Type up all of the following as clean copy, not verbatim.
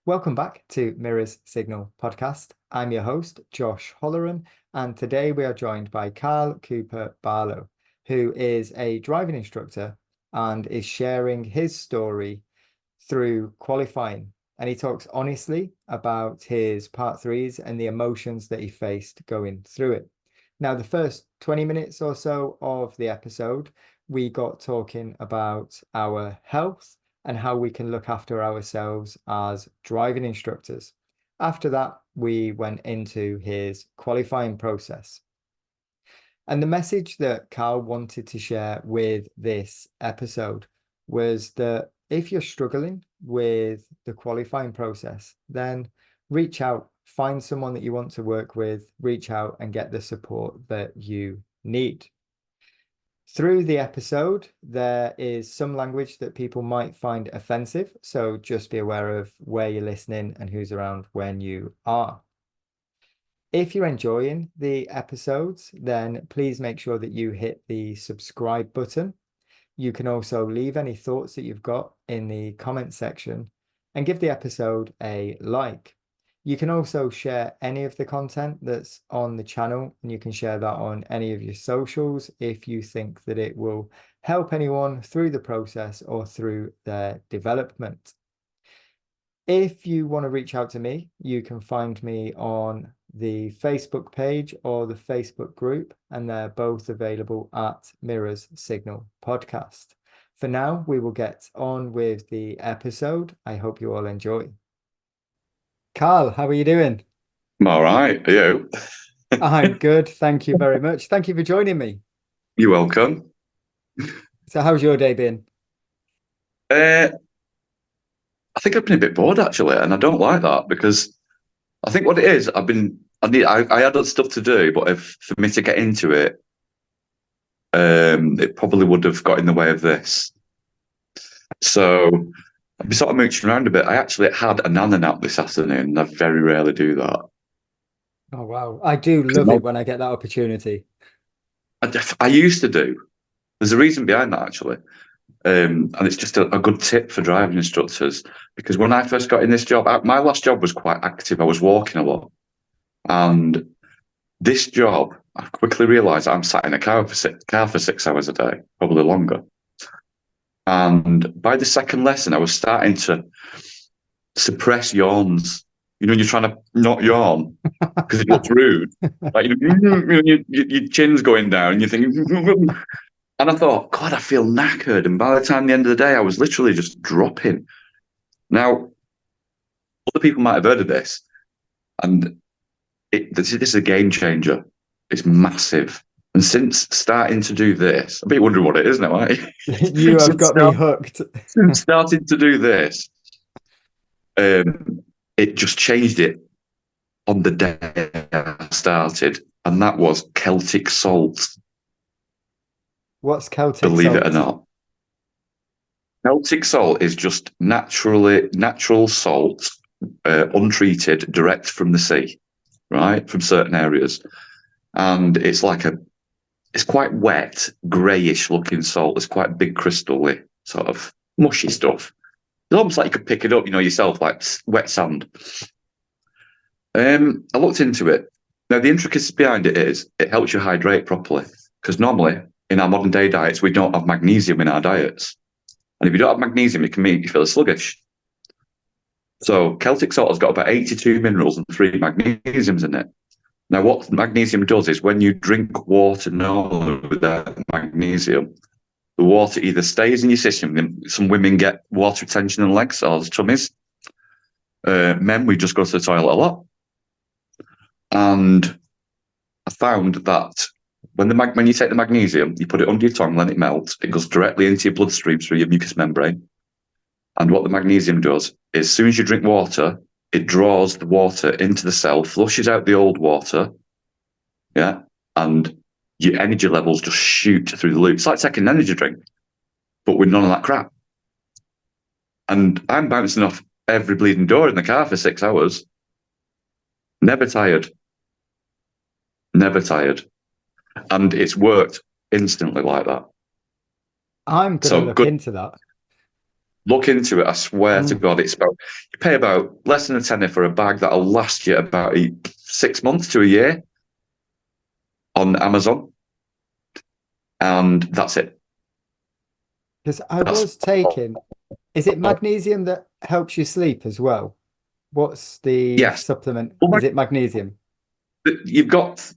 Welcome back to Mirrors Signal podcast. I'm your host, Josh Holleran, and today we are joined by Cooper Barlow, who is a driving instructor and is sharing his story through qualifying. And he talks honestly about his part threes and the emotions that he faced going through it. Now, the first 20 minutes or so of the episode, we got talking about our health and how we can look after ourselves as driving instructors. After that, we went into his qualifying process. And the message that Carl wanted to share with this episode was that if you're struggling with the qualifying process, then reach out, find someone that you want to work with, reach out and get the support that you need. Through the episode, there is some language that people might find offensive, so just be aware of where you're listening and who's around when you are. If you're enjoying the episodes, then please make sure that you hit the subscribe button. You can also leave any thoughts that you've got in the comment section and give the episode a like. You can also share any of the content that's on the channel, and you can share that on any of your socials if you think that it will help anyone through the process or through their development. If you want to reach out to me, you can find me on the Facebook page or the Facebook group, and they're both available at Mirrors Signal Podcast. For now, we will get on with the episode. I hope you all enjoy. Carl, how are you doing? I'm all right. Are you? I'm good. Thank you very much. Thank you for joining me. You're welcome. So, how's your day been? I think I've been a bit bored actually, and I don't like that because I think what it is, I had other stuff to do, but if for me to get into it, it probably would have got in the way of this. So I've been sort of mooching around a bit. I actually had a nana nap this afternoon, and I very rarely do that. Oh, wow. I do love it when I get that opportunity. I used to do. There's a reason behind that actually. And it's just a good tip for driving instructors because when I first got in this job, my last job was quite active. I was walking a lot. And this job, I quickly realised I'm sat in a car for 6 hours a day, probably longer. And by the second lesson, I was starting to suppress yawns. You know, when you're trying to not yawn because it looks rude. Like, your chin's going down and you're thinking, and I thought, God, I feel knackered. And by the time the end of the day, I was literally just dropping. Now, other people might have heard of this, and this is a game changer. It's massive. And since starting to do this, I bet you're wondering what it is now, aren't you? You have got me hooked. Since starting to do this, it just changed it on the day I started, and that was Celtic salt. What's Celtic Believe salt? it or not. Celtic salt is just natural salt, untreated, direct from the sea, right? From certain areas. And it's quite wet, greyish looking salt. It's quite big crystally, sort of mushy stuff. It's almost like you could pick it up, yourself, like wet sand. I looked into it. Now, the intricacies behind it is it helps you hydrate properly. Because normally, in our modern day diets, we don't have magnesium in our diets. And if you don't have magnesium, it can make you feel sluggish. So Celtic salt has got about 82 minerals and 3 magnesiums in it. Now, what magnesium does is when you drink water normally without magnesium, the water either stays in your system. Some women get water retention in legs or tummies. Men, we just go to the toilet a lot. And I found that when you take the magnesium, you put it under your tongue, let it melt. It goes directly into your bloodstream through your mucous membrane. And what the magnesium does is, as soon as you drink water, it draws the water into the cell, flushes out the old water, and your energy levels just shoot through the roof. It's like taking an energy drink, but with none of that crap. And I'm bouncing off every bleeding door in the car for 6 hours. Never tired. Never tired. And it's worked instantly like that. I'm going to look good. into that. Look into it. I swear to Mm. God, it's about you pay about less than a tenner for a bag that'll last you about 6 months to a year on Amazon, and that's it. Because I That's was taking, is it magnesium that helps you sleep as well? What's the yes. supplement? Well, Is it magnesium? you've got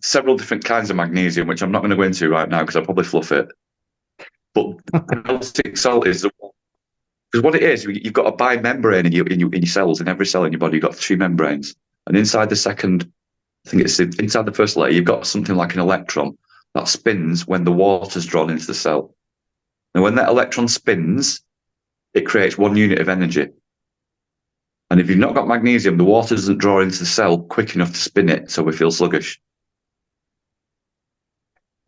several different kinds of magnesium, which I'm not going to go into right now because I'll probably fluff it. But Celtic salt is the because what it is, you've got a bi-membrane in your cells. In every cell in your body, you've got two membranes, and inside the second, I think it's inside the first layer, you've got something like an electron that spins when the water's drawn into the cell. And when that electron spins, it creates 1 unit of energy. And if you've not got magnesium, the water doesn't draw into the cell quick enough to spin it, so we feel sluggish.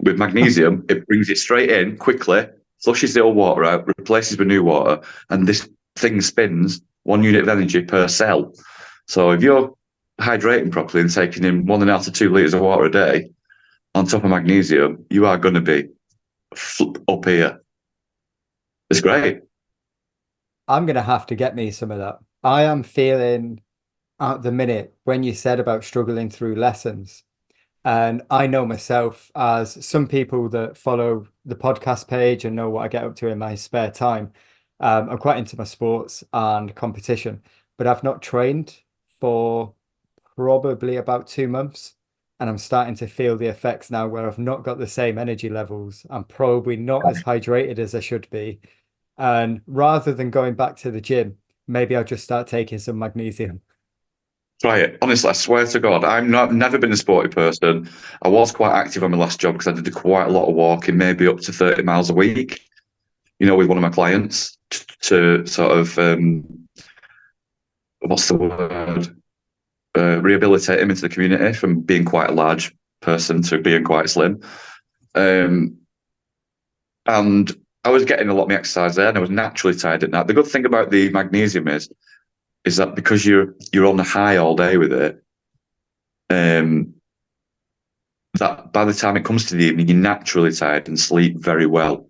With magnesium, it brings it straight in quickly, flushes the old water out, replaces with new water, and this thing spins 1 unit of energy per cell. So if you're hydrating properly and taking in 1.5 to 2 liters of water a day on top of magnesium, you are going to be up here. It's great. I'm gonna have to get me some of that. I am feeling at the minute when you said about struggling through lessons. And I know myself, as some people that follow the podcast page and know what I get up to in my spare time, I'm quite into my sports and competition, but I've not trained for probably about 2 months. And I'm starting to feel the effects now where I've not got the same energy levels. I'm probably not as hydrated as I should be. And rather than going back to the gym, maybe I'll just start taking some magnesium. Try it. Honestly, I swear to God, never been a sporty person. I was quite active on my last job because I did quite a lot of walking, maybe up to 30 miles a week, with one of my clients to sort of, what's the word? Rehabilitate him into the community from being quite a large person to being quite slim. Um, and I was getting a lot of my exercise there and I was naturally tired at night. The good thing about the magnesium is that because you're on the high all day with it, um, that by the time it comes to the evening, you're naturally tired and sleep very well.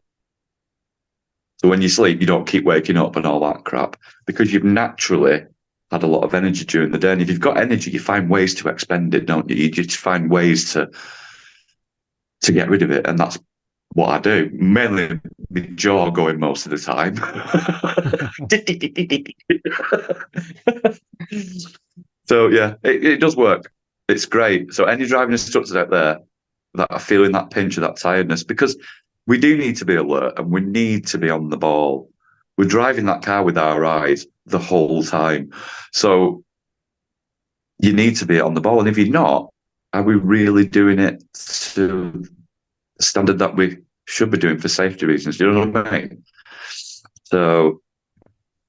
So when you sleep, you don't keep waking up and all that crap because you've naturally had a lot of energy during the day. And if you've got energy, you find ways to expend it, don't you? You just find ways to get rid of it. And that's what I do. Mainly the jaw going most of the time. So yeah, it does work. It's great. So any driving instructors out there that are feeling that pinch of that tiredness, because we do need to be alert and we need to be on the ball. We're driving that car with our eyes the whole time. So you need to be on the ball. And if you're not, are we really doing it to the standard that we should be doing for safety reasons? Do you know what I mean? So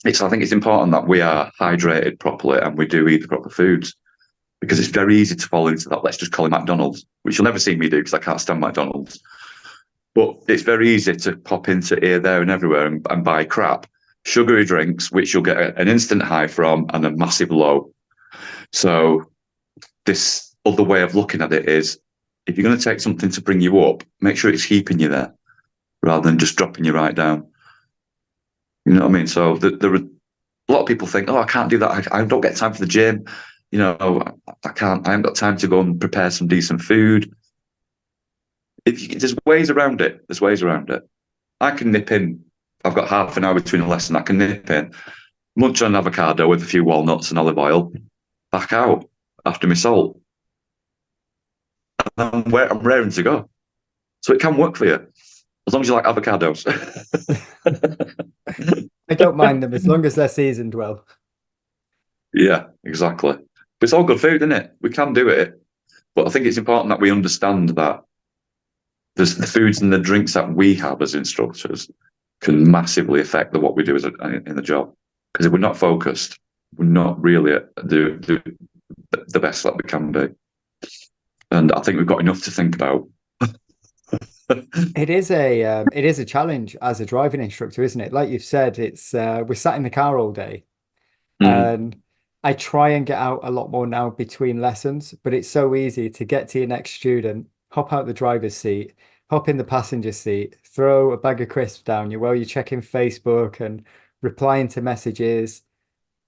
I think it's important that we are hydrated properly and we do eat the proper foods because it's very easy to fall into that. Let's just call it McDonald's, which you'll never see me do because I can't stand McDonald's. But it's very easy to pop into here, there, and everywhere and buy crap, sugary drinks, which you'll get an instant high from and a massive low. So this other way of looking at it is if you're going to take something to bring you up, make sure it's keeping you there rather than just dropping you right down. You know what I mean? So there are a lot of people think, oh, I can't do that. I don't get time for the gym. I can't. I haven't got time to go and prepare some decent food. There's ways around it. There's ways around it. I can nip in. I've got half an hour between a lesson. I can nip in, munch on an avocado with a few walnuts and olive oil, back out after my salt. I'm raring to go. So it can work for you as long as you like avocados. I don't mind them as long as they're seasoned well. Yeah, exactly. But it's all good food, isn't it? We can do it. But I think it's important that we understand that there's the foods and the drinks that we have as instructors can massively affect what we do in the job. Because if we're not focused, we're not really the best that we can be. And I think we've got enough to think about. It is a challenge as a driving instructor, isn't it? Like you've said, it's we're sat in the car all day, Mm. and I try and get out a lot more now between lessons, but it's so easy to get to your next student, hop out the driver's seat, hop in the passenger seat, throw a bag of crisps down you while you're checking Facebook and replying to messages.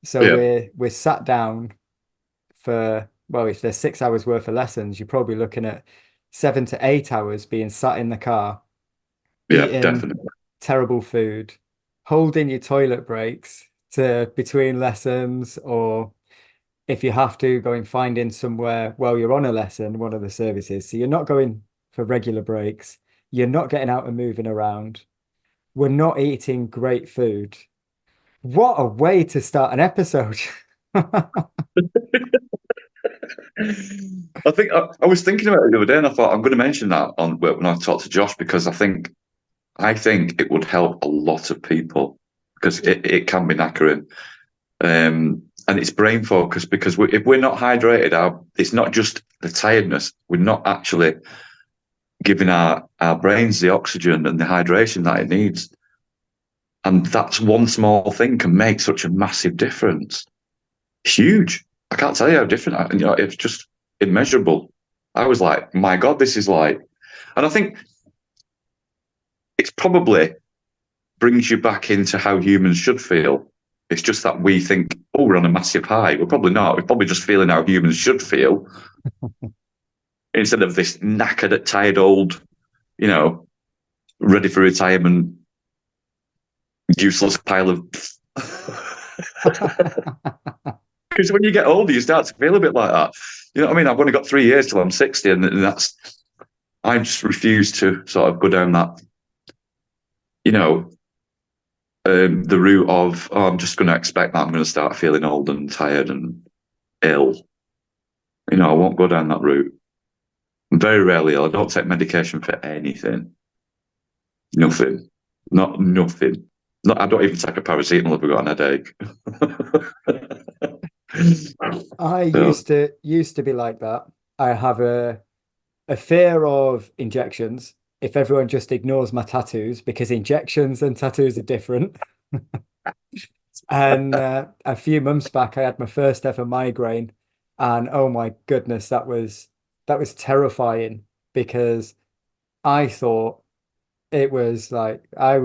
So Yeah, we're sat down for, well, if there's 6 hours worth of lessons, you're probably looking at 7 to 8 hours being sat in the car, yeah, eating definitely. terrible food, holding your toilet breaks to between lessons, or if you have to, going finding somewhere while you're on a lesson, one of the services. So you're not going for regular breaks. You're not getting out and moving around. We're not eating great food. What a way to start an episode. I think I was thinking about it the other day, and I thought I'm going to mention that on when I talked to Josh because I think it would help a lot of people because it can be knackering, and it's brain focus because if we're not hydrated, it's not just the tiredness. We're not actually giving our brains the oxygen and the hydration that it needs, and that's one small thing can make such a massive difference. Huge. I can't tell you how different. It's just immeasurable. I was like, my God, this is like, and I think it's probably brings you back into how humans should feel. It's just that we think, oh, we're on a massive high. We're probably not. We're probably just feeling how humans should feel instead of this knackered, tired old, you know, ready for retirement, useless pile of. Because when you get older, you start to feel a bit like that. You know what I mean? I've only got 3 years till I'm 60, and that's I just refuse to sort of go down that, you know, the route of, oh, I'm just going to expect that I'm going to start feeling old and tired and ill. I won't go down that route. I'm very rarely ill. I don't take medication for anything. Nothing. Not nothing. Not, I don't even take a paracetamol if I've got an headache. I So, used to be like that. I have a fear of injections. If everyone just ignores my tattoos, because injections and tattoos are different. And a few months back, I had my first ever migraine, and oh my goodness, that was terrifying because I thought it was like I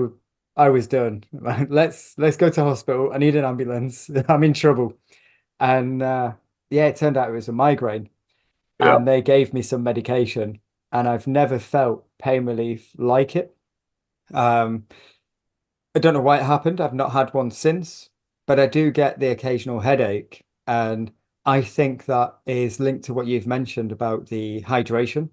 was done. Let's go to hospital. I need an ambulance. I'm in trouble. And yeah, it turned out it was a migraine, yeah. and they gave me some medication, and I've never felt pain relief like it. Um, I don't know why it happened. I've not had one since, but I do get the occasional headache. And I think that is linked to what you've mentioned about the hydration.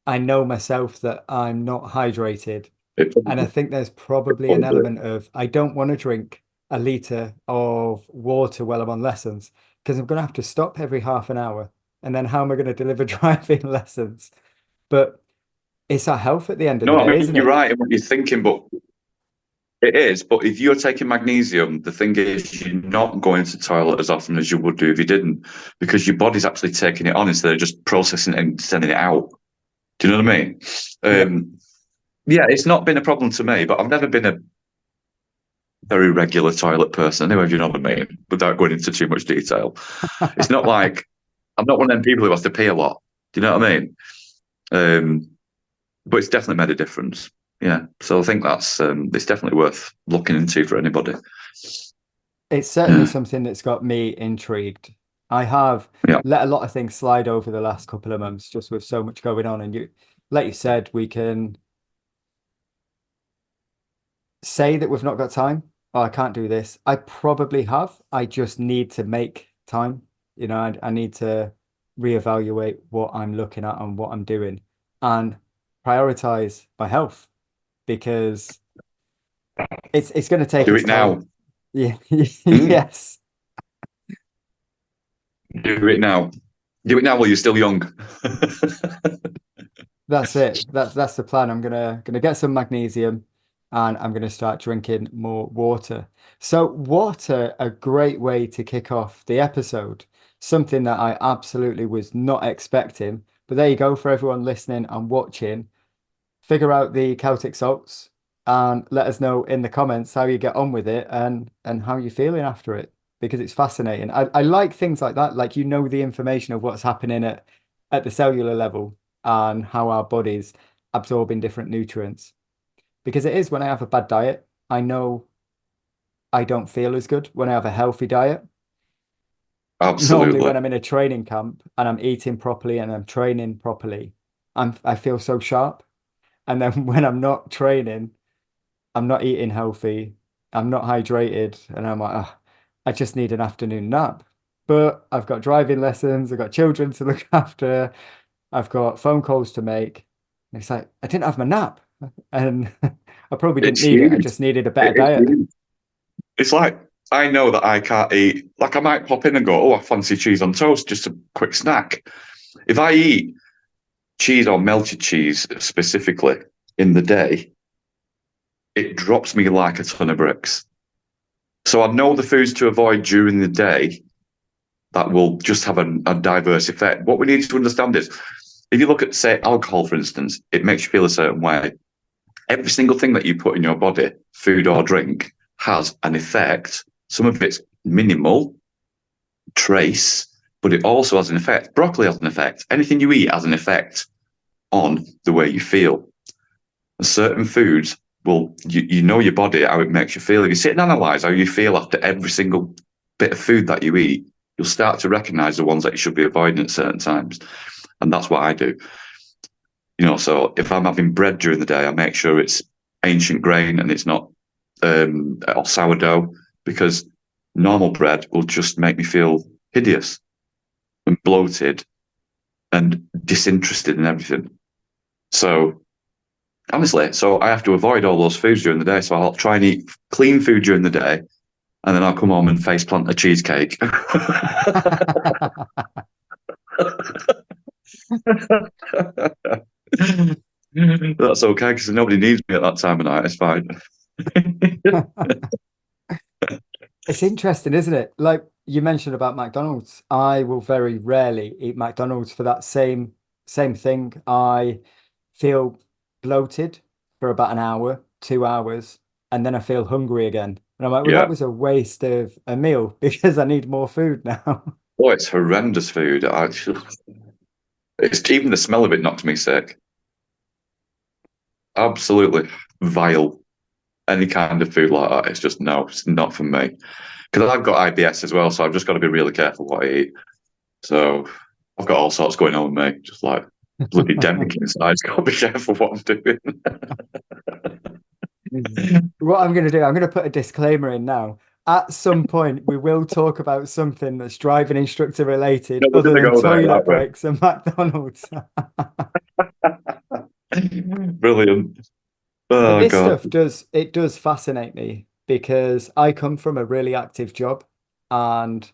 I know myself that I'm not hydrated. It And I probably, think there's it probably an probably. element of I don't want to drink a litre of water while I'm on lessons because I'm going to have to stop every half an hour. And then how am I going to deliver driving lessons? But it's our health at the end of the No, I day, mean, isn't you're it? right in what you're thinking, but it is. But if you're taking magnesium, the thing is, you're not going to the toilet as often as you would do if you didn't, because your body's actually taking it on instead of just processing it and sending it out. Do you know what I mean? Yep. Yeah, it's not been a problem to me, but I've never been a very regular toilet person, anyway, if you know what I mean, without going into too much detail. It's not like I'm not one of them people who has to pee a lot. Do you know what I mean? Um, but it's definitely made a difference. Yeah. So I think that's it's definitely worth looking into for anybody. It's certainly Yeah. something that's got me intrigued. I have Yeah. let a lot of things slide over the last couple of months just with so much going on. And like you said, we can say that we've not got time. Oh, I can't do this. I probably have. I just need to make time. I need to reevaluate what I'm looking at and what I'm doing and prioritize my health because it's going to take Do its it toll. now. Yeah. Mm. Yes. Do it now. Do it now while you're still young. That's it. That's the plan. I'm gonna get some magnesium and I'm gonna start drinking more water. So water, a great way to kick off the episode. Something that I absolutely was not expecting. But there you go for everyone listening and watching. Figure out the Celtic salts and let us know in the comments how you get on with it and how you're feeling after it because it's fascinating. I like things like that, like the information of what's happening at the cellular level and how our bodies absorbing different nutrients. Because it is when I have a bad diet, I know I don't feel as good when I have a healthy diet. Normally Absolutely. when I'm in a training camp and I'm eating properly and I'm training properly, I feel so sharp. And then when I'm not training, I'm not eating healthy, I'm not hydrated, and I'm like, "Ah, I just need an afternoon nap." But I've got driving lessons, I've got children to look after, I've got phone calls to make. And it's like I didn't have my nap. And I probably didn't It's need it. I huge. just needed a better It is diet. huge. It's like I know that I can't eat. Like I might pop in and go, "Oh, I fancy cheese on toast, just a quick snack." If I eat cheese or melted cheese specifically in the day, it drops me like a ton of bricks. So I know the foods to avoid during the day that will just have a diverse effect. What we need to understand is if you look at, say, alcohol, for instance, it makes you feel a certain way. Every single thing that you put in your body, food or drink, has an effect. Some of it's minimal, trace, but it also has an effect. Broccoli has an effect. Anything you eat has an effect on the way you feel. And certain foods will, you know your body, how it makes you feel. If you sit and analyze how you feel after every single bit of food that you eat, you'll start to recognize the ones that you should be avoiding at certain times. And that's what I do. So if I'm having bread during the day, I make sure it's ancient grain and it's not or sourdough, because normal bread will just make me feel hideous and bloated and disinterested in everything. So honestly, so I have to avoid all those foods during the day. So I'll try and eat clean food during the day, and then I'll come home and face plant a cheesecake. That's okay because nobody needs me at that time of night. It's fine. It's interesting, isn't it? Like you mentioned about McDonald's, I will very rarely eat McDonald's for that same thing. I feel bloated for about an hour, 2 hours, and then I feel hungry again. And I'm like, well, that Yeah. was a waste of a meal because I need more food now. Oh, it's horrendous food. It's even the smell of it knocks me sick. Absolutely vile. Any kind of food like that, it's just no, it's not for me. Because I've got IBS as well, so I've just got to be really careful what I eat. So I've got all sorts going on with me, just like bloody demic inside. Got to be careful what I'm doing. What I'm going to do, I'm going to put a disclaimer in now. At some point, we will talk about something that's driving instructor related No, we're other going to than go there, toilet aren't we? breaks and McDonald's. Brilliant. But Oh this God. stuff does fascinate me because I come from a really active job and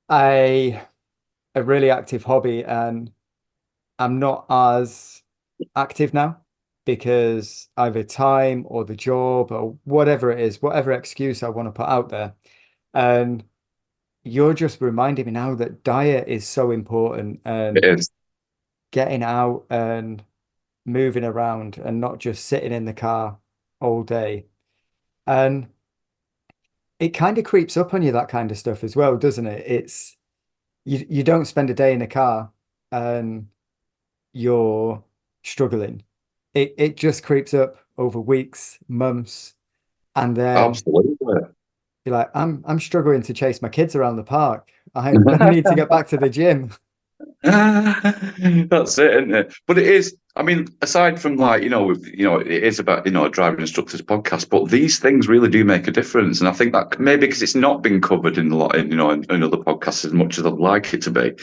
a a really active hobby, and I'm not as active now because either time or the job or whatever it is, whatever excuse I want to put out there. And you're just reminding me now that diet is so important It and is. getting out and moving around and not just sitting in the car all day. And it kind of creeps up on you, that kind of stuff as well, doesn't it? It's you don't spend a day in a car and you're struggling. It just creeps up over weeks, months, and then Absolutely. you're like, I'm struggling to chase my kids around the park. I need to get back to the gym. That's it, isn't it? But it is. I mean, aside from like it is about a driving instructors podcast. But these things really do make a difference, and I think that maybe because it's not been covered in a lot in other podcasts as much as I'd like it to be,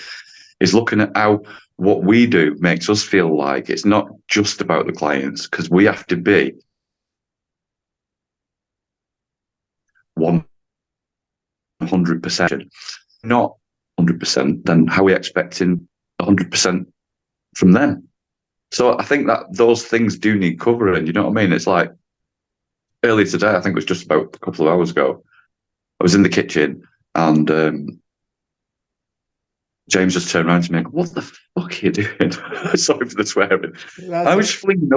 is looking at how what we do makes us feel like it's not just about the clients because we have to be 100%, not 100%. Then how are we expecting 100% from them? So I think that those things do need covering. You know what I mean? It's like earlier today, I think it was just about a couple of hours ago. I was in the kitchen and James just turned around to me and go, "What the fuck are you doing?" Sorry for the swearing. That's it. I was just flinging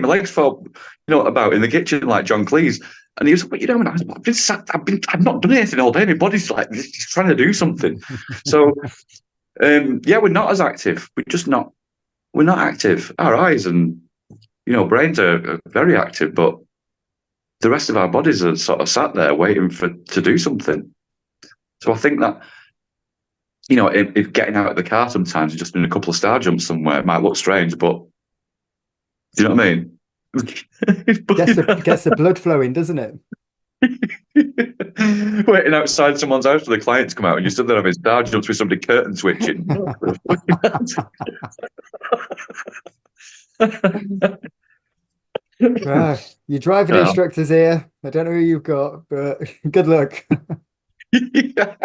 my legs for about in the kitchen like John Cleese. And he was like, "What are you doing?" I was like, I've not done anything all day. My body's like just trying to do something. So yeah, we're not as active. We're not active. Our eyes and brains are very active, but the rest of our bodies are sort of sat there waiting to do something. So I think that, if getting out of the car sometimes and just doing a couple of star jumps somewhere, it might look strange, but do you know what I mean? Gets the blood flowing, doesn't it? Waiting outside someone's house for the client to come out, and you stood there having star jumps with somebody curtain switching. Right. Your driving Yeah. instructor's here. I don't know who you've got, but good luck. Yeah,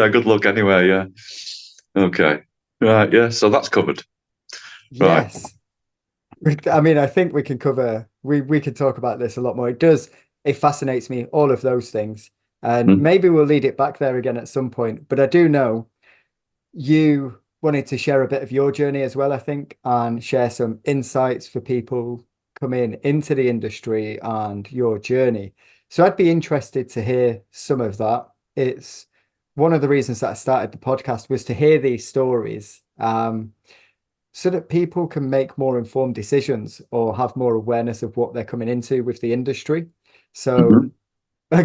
good luck anyway. Yeah. Okay. Right. Yeah. So that's covered. Right. Yes. I mean, I think we can cover, we could talk about this a lot more. It fascinates me, all of those things. And Mm. maybe we'll lead it back there again at some point. But I do know you wanted to share a bit of your journey as well, I think, and share some insights for people coming into the industry and your journey. So I'd be interested to hear some of that. It's one of the reasons that I started the podcast was to hear these stories, so that people can make more informed decisions or have more awareness of what they're coming into with the industry. So Mhm.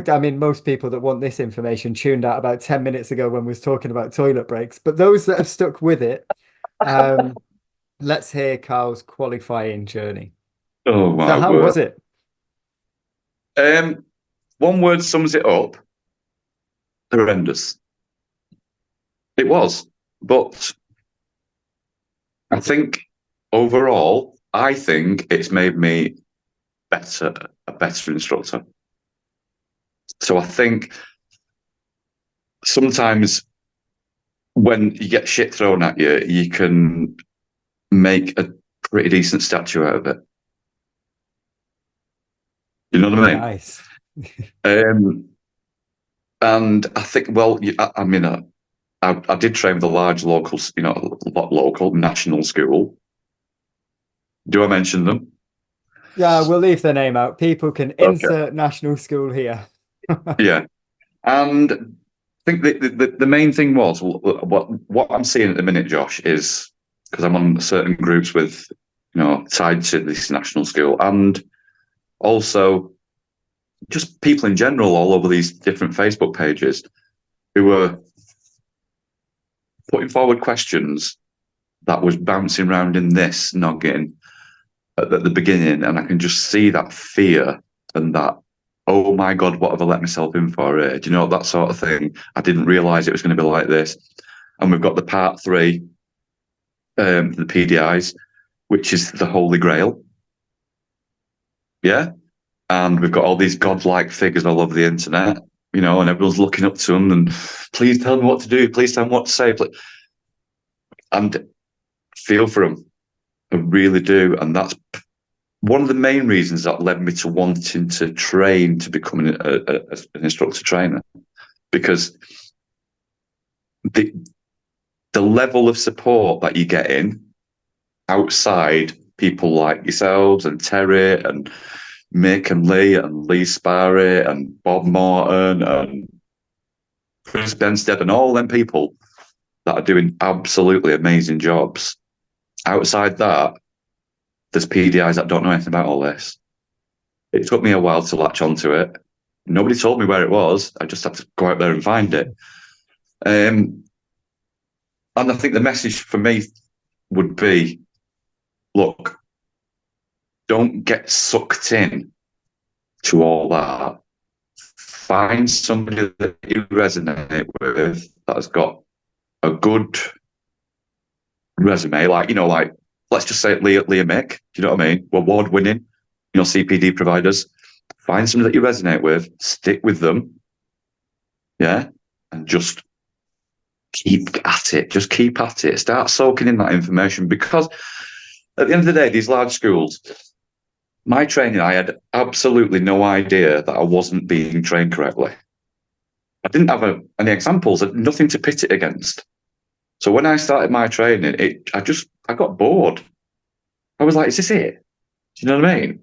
I mean, most people that want this information tuned out about 10 minutes ago when we was talking about toilet breaks. But those that have stuck with it, um, let's hear Carl's qualifying journey. Oh So my how word. was it? Um, One word sums it up: horrendous. It was, but I think overall, I think it's made me a better instructor. So I think sometimes when you get shit thrown at you, you can make a pretty decent statue out of it. You know what I mean? Nice. Um, and I think, well, I mean, I did train with a large local, local national school. Do I mention them? Yeah, we'll leave the name out. People can Okay. insert national school here. Yeah. And I think the main thing was what I'm seeing at the minute, Josh, is because I'm on certain groups with, tied to this national school, and also just people in general all over these different Facebook pages who were putting forward questions that was bouncing around in this noggin at the beginning, and I can just see that fear and that, oh my God, what have I let myself in for here? Do you know, that sort of thing? I didn't realize it was going to be like this. And we've got the part three, the PDIs, which is the Holy Grail. Yeah. And we've got all these godlike figures all over the internet, and everyone's looking up to them and please tell me what to do. Please tell me what to say. And feel for them. I really do. And that's one of the main reasons that led me to wanting to train to become an instructor trainer, because the level of support that you get in outside people like yourselves and Terry and Mick and Lee Sparry and Bob Morton and Chris Benstead and all them people that are doing absolutely amazing jobs. Outside that, there's PDIs that don't know anything about all this. It took me a while to latch onto it. Nobody told me where it was. I just had to go out there and find it. And I think the message for me would be, look, don't get sucked in to all that. Find somebody that you resonate with that's got a good resume, like let's just say Leah Mick. Do you know what I mean? Award winning, CPD providers. Find somebody that you resonate with, stick with them, yeah, and just keep at it. Just keep at it. Start soaking in that information, because at the end of the day, these large schools, my training, I had absolutely no idea that I wasn't being trained correctly. I didn't have any examples, nothing to pit it against. So when I started my training, I got bored. I was like, is this it? Do you know what I mean?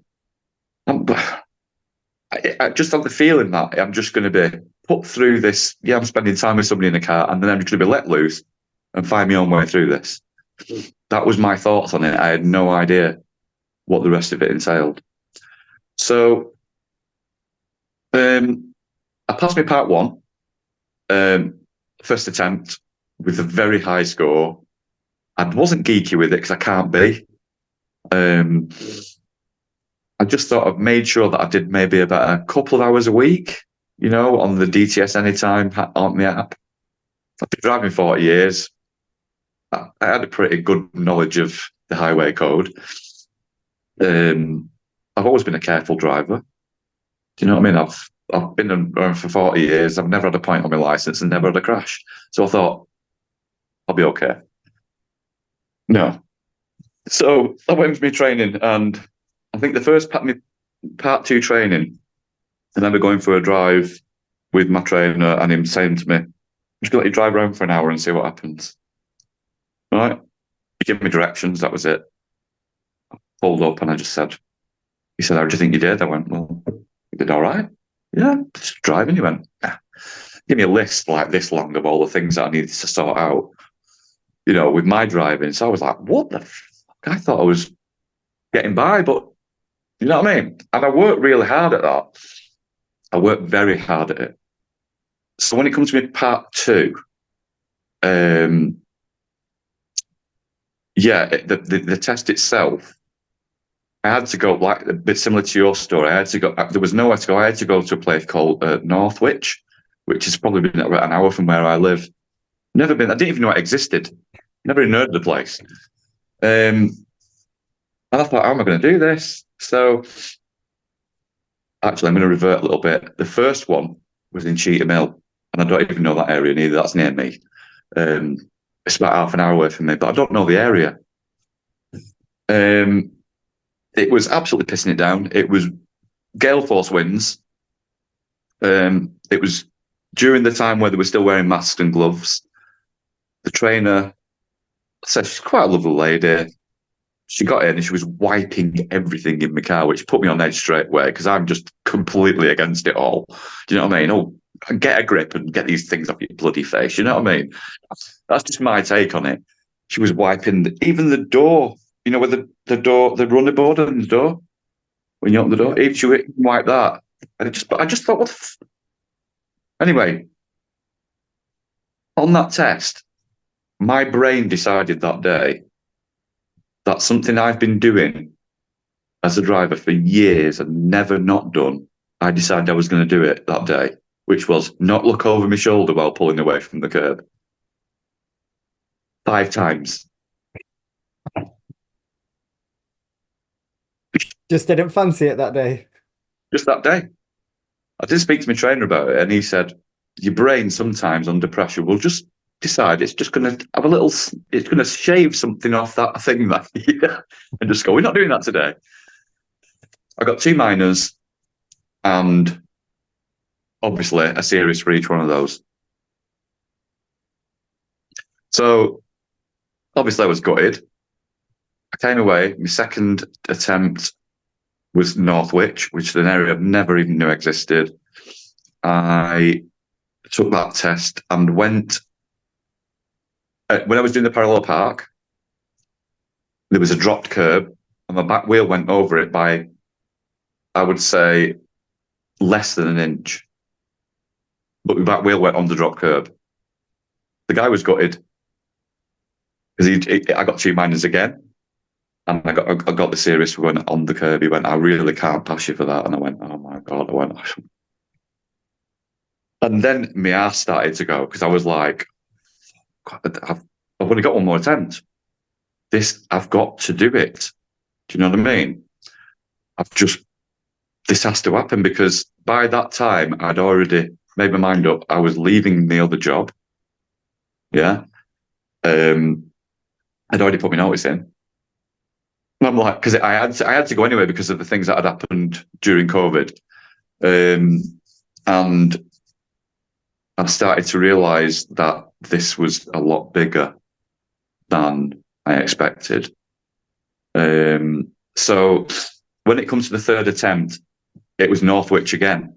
I just have the feeling that I'm just going to be put through this. Yeah, I'm spending time with somebody in a car, and then I'm just going to be let loose and find my own way through this. That was my thoughts on it. I had no idea what the rest of it entailed. So I passed my part one, first attempt with a very high score. I wasn't geeky with it because I can't be. I just sort of made sure that I did maybe about a couple of hours a week, on the DTS Anytime on the app. I've been driving 40 years. I had a pretty good knowledge of the highway code. I've always been a careful driver. Do you know what I mean? I've been around for 40 years. I've never had a point on my license and never had a crash. So I thought, I'll be okay. No. So I went for my training, and I think the first part two training, I remember going for a drive with my trainer and him saying to me, I'm just going to let you drive around for an hour and see what happens. All right. He gave me directions. That was it. I pulled up and I just said, he said, how do you think you did? I went, well, you did all right. Yeah, just driving. He went, yeah. Give me a list like this long of all the things that I needed to sort out, with my driving. So I was like, what the fuck? I thought I was getting by, but you know what I mean? And I worked really hard at that. I worked very hard at it. So when it comes to part two, the test itself, I had to go, like a bit similar to your story. I had to go. There was nowhere to go. I had to go to a place called Northwich, which has probably been about an hour from where I live. Never been. I didn't even know it existed. Never even heard of the place. And I thought, how am I going to do this? So actually, I'm going to revert a little bit. The first one was in Cheetham Hill, and I don't even know that area neither. That's near me. It's about half an hour away from me, but I don't know the area. It was absolutely pissing it down. It was gale force winds. It was during the time where they were still wearing masks and gloves. The trainer said she's quite a lovely lady. She got in and she was wiping everything in my car, which put me on edge straight away because I'm just completely against it all. Do you know what I mean? Oh, get a grip and get these things off your bloody face. You know what I mean? That's just my take on it. She was wiping even the door, where the door, the runner board on the door, when you open the door, even she would wipe that. And I just thought, Anyway, on that test, my brain decided that day that something I've been doing as a driver for years and never not done, I decided I was going to do it that day, which was not look over my shoulder while pulling away from the curb. 5 times. Just didn't fancy it that day. Just that day. I did speak to my trainer about it, and he said, your brain sometimes under pressure will just decide it's just going to have it's going to shave something off that thing that, and just go, we're not doing that today. I got 2 minors and obviously a series for each one of those. So obviously I was gutted. I came away. My second attempt was Northwich, which is an area I've never even knew existed. I took that test and went. When I was doing the parallel park, there was a dropped curb, and my back wheel went over it by, I would say, less than an inch. But my back wheel went on the drop curb. The guy was gutted because I got 2 minors again, and I got the serious for going on the curb. He went, I really can't pass you for that, and I went, oh my god, I went. And then my ass started to go because I was like, I've only got one more attempt. I've got to do it. Do you know what I mean? This has to happen because by that time I'd already made my mind up. I was leaving the other job. Yeah. I'd already put my notice in. And I'm like, because I had to go anyway because of the things that had happened during COVID. And I started to realize that this was a lot bigger than I expected. So when it comes to the third attempt, it was Northwich again.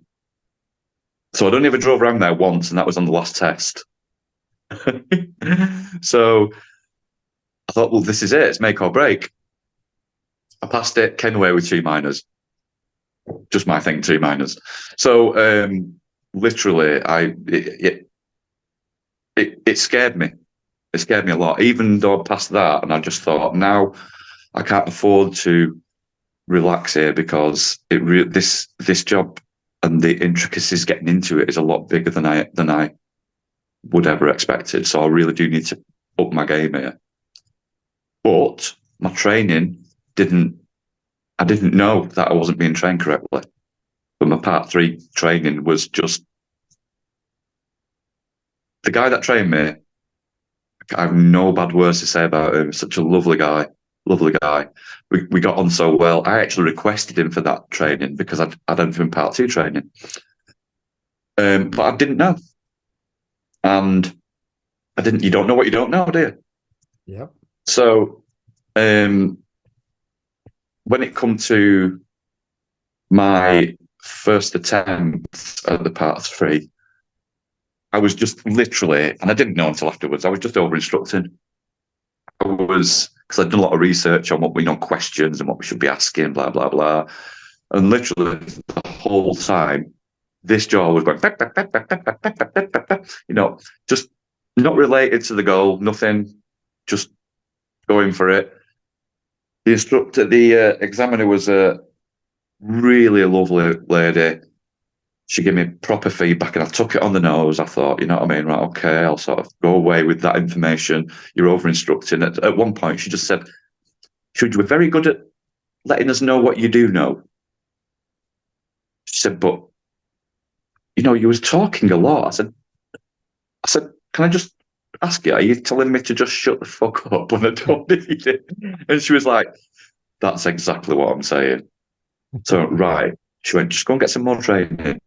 So I'd only ever drove around there once, and that was on the last test. So I thought, well, this is it. It's make or break. I passed it, came away with 2 minors. just my thing, 2 minors. So literally, it scared me. It scared me a lot, even though I passed that, and I just thought, now I can't afford to relax here because this job and the intricacies getting into it is a lot bigger than I would ever expected. So I really do need to up my game here. But my training I didn't know that I wasn't being trained correctly. But my part 3 training was just, the guy that trained me, I have no bad words to say about him. Such a lovely guy. Lovely guy. We got on so well. I actually requested him for that training because I'd done him part 2 training. But I didn't know. And you don't know what you don't know, do you? Yep. So when it come to my first attempt at the part 3, I was just literally, and I didn't know until afterwards, I was just over instructing. I was, because I'd done a lot of research on what we know, questions and what we should be asking, blah, blah, blah. And literally the whole time, this jaw was going, just not related to the goal, nothing, just going for it. The instructor, the examiner was a really lovely lady. She gave me proper feedback and I took it on the nose. I thought, you know what I mean? Right, okay, I'll sort of go away with that information. You're over instructing. At one point, she just said, should you be very good at letting us know what you do know? She said, but, you was talking a lot. I said, can I just ask you, are you telling me to just shut the fuck up when I don't need it? And she was like, that's exactly what I'm saying. So, right. She went, just go and get some more training.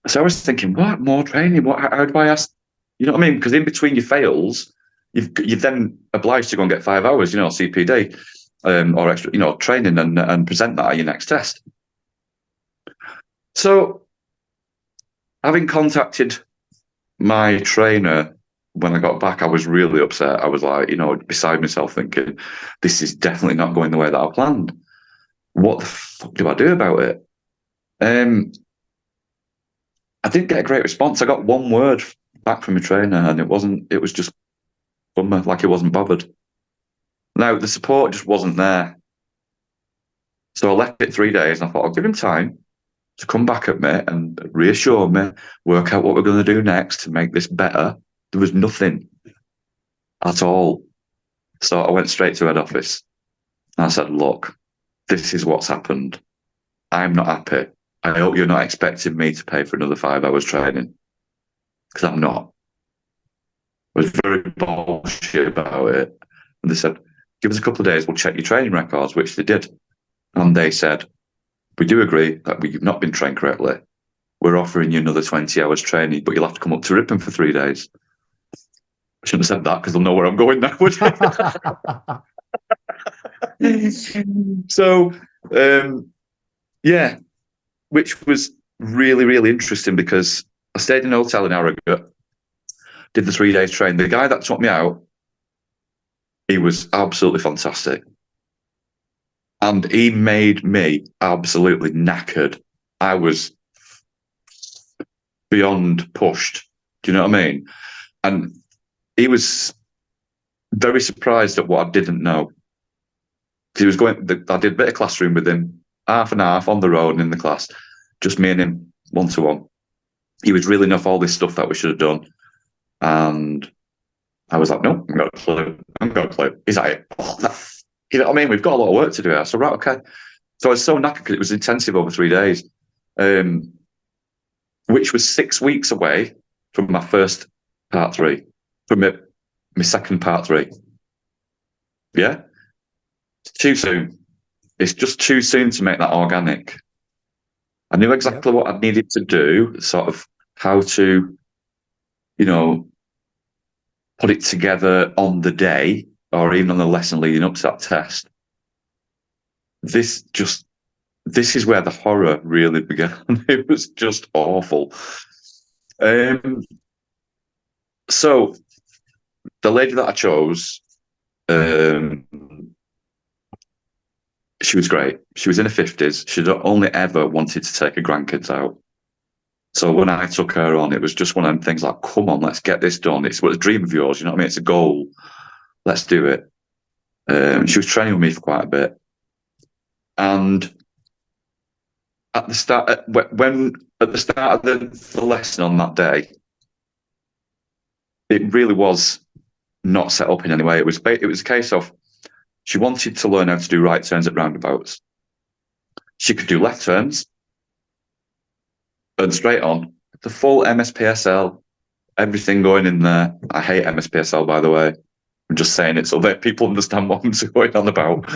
So I was thinking, what, more training? How do I ask? You know what I mean? Because in between your fails, you're then obliged to go and get 5 hours, CPD, or extra, training and present that at your next test. So having contacted my trainer when I got back, I was really upset. I was like, beside myself thinking, this is definitely not going the way that I planned. What the fuck do I do about it? I didn't get a great response. I got one word back from my trainer and it was just bummer, like he wasn't bothered. Now, the support just wasn't there. So I left it 3 days and I thought, I'll give him time to come back at me and reassure me, work out what we're going to do next to make this better. There was nothing at all. So I went straight to head office and I said, look, this is what's happened. I'm not happy. I hope you're not expecting me to pay for another 5 hours training because I'm not. I was very bullshit about it. And they said, give us a couple of days, we'll check your training records, which they did. And they said, we do agree that you've not been trained correctly. We're offering you another 20 hours training, but you'll have to come up to Ripon for 3 days. I shouldn't have said that because they'll know where I'm going now. So, yeah, which was really, really interesting because I stayed in a hotel in Harrogate, did the 3 days training. The guy that took me out, he was absolutely fantastic. And he made me absolutely knackered. I was beyond pushed. Do you know what I mean? And he was very surprised at what I didn't know. He was I did a bit of classroom with him, half and half on the road and in the class, just me and him, 1-to-1. He was reeling off all this stuff that we should have done. And I was like, no, I'm got a clue. He's like, you know what I mean? We've got a lot of work to do here. So, right, okay. So I was so knackered because it was intensive over 3 days, which was 6 weeks away from my first part 3, from my second part 3. Yeah? It's too soon. It's just too soon to make that organic. I knew exactly what I needed to do, sort of how to, put it together on the day or even on the lesson leading up to that test. This is where the horror really began. It was just awful. So the lady that I chose, she was great. She was in her 50s. She'd only ever wanted to take her grandkids out. So when I took her on, it was just one of them things like, come on, let's get this done. It's a dream of yours, you know what I mean? It's a goal. Let's do it. She was training with me for quite a bit. And at the start, at the start of the lesson on that day, it really was not set up in any way. It was a case of she wanted to learn how to do right turns at roundabouts. She could do left turns and straight on, the full MSPSL, everything going in there. I hate MSPSL, by the way. I'm just saying it so that people understand what I'm going on about.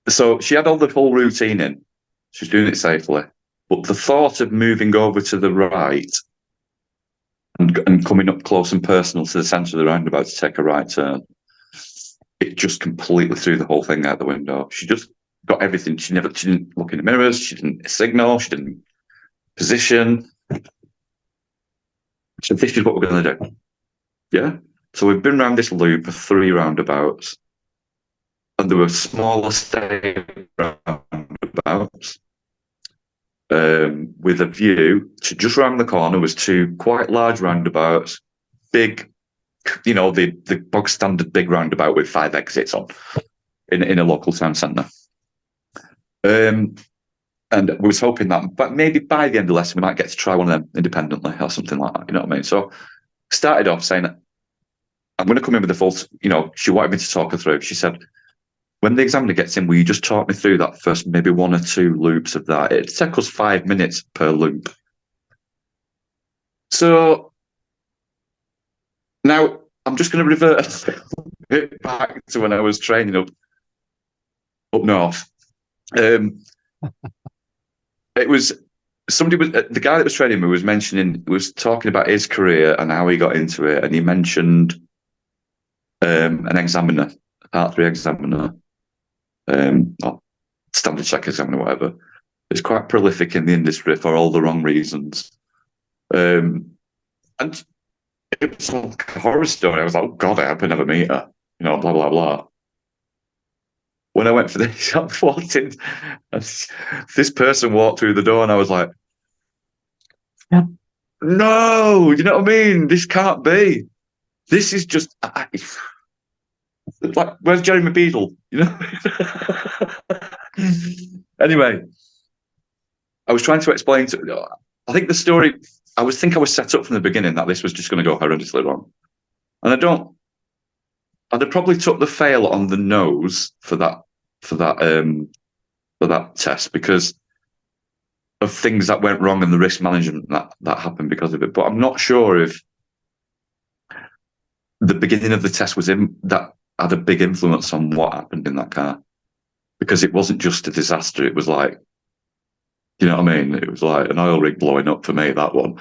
So she had all the full routine in. She was doing it safely. But the thought of moving over to the right and coming up close and personal to the centre of the roundabout to take a right turn, it just completely threw the whole thing out the window. She just got everything. She didn't look in the mirrors. She didn't signal. She didn't position. So this is what we're going to do. Yeah. So we've been around this loop of 3 roundabouts, and there were smaller state roundabouts with a view to just round the corner was 2 quite large roundabouts, big, you know, the bog standard big roundabout with 5 exits on in a local town centre. And we was hoping that, but maybe by the end of the lesson, we might get to try one of them independently or something like that. You know what I mean? So started off saying, I'm going to come in with the full, you know, she wanted me to talk her through. She said, when the examiner gets in, will you just talk me through that first, maybe 1 or 2 loops of that? It took us 5 minutes per loop. So now I'm just going to revert back to when I was training up north. It was the guy that was training me was talking about his career and how he got into it, and he mentioned an examiner, Part 3 examiner, or standard check examiner, whatever. It's quite prolific in the industry for all the wrong reasons, and it was like a horror story. I was like, oh God, I hope I never meet her, you know, blah blah blah. When I went for this, I walked in, and this person walked through the door, and I was like, no, you know what I mean? This can't be. This is just like, where's Jeremy Beadle? You know? Anyway, I was trying to explain I think the story, I was set up from the beginning that this was just going to go horrendously wrong. And I'd have probably took the fail on the nose for that test because of things that went wrong and the risk management that happened because of it. But I'm not sure if the beginning of the test that had a big influence on what happened in that car, because it wasn't just a disaster. It was like, you know what I mean? It was like an oil rig blowing up for me, that one.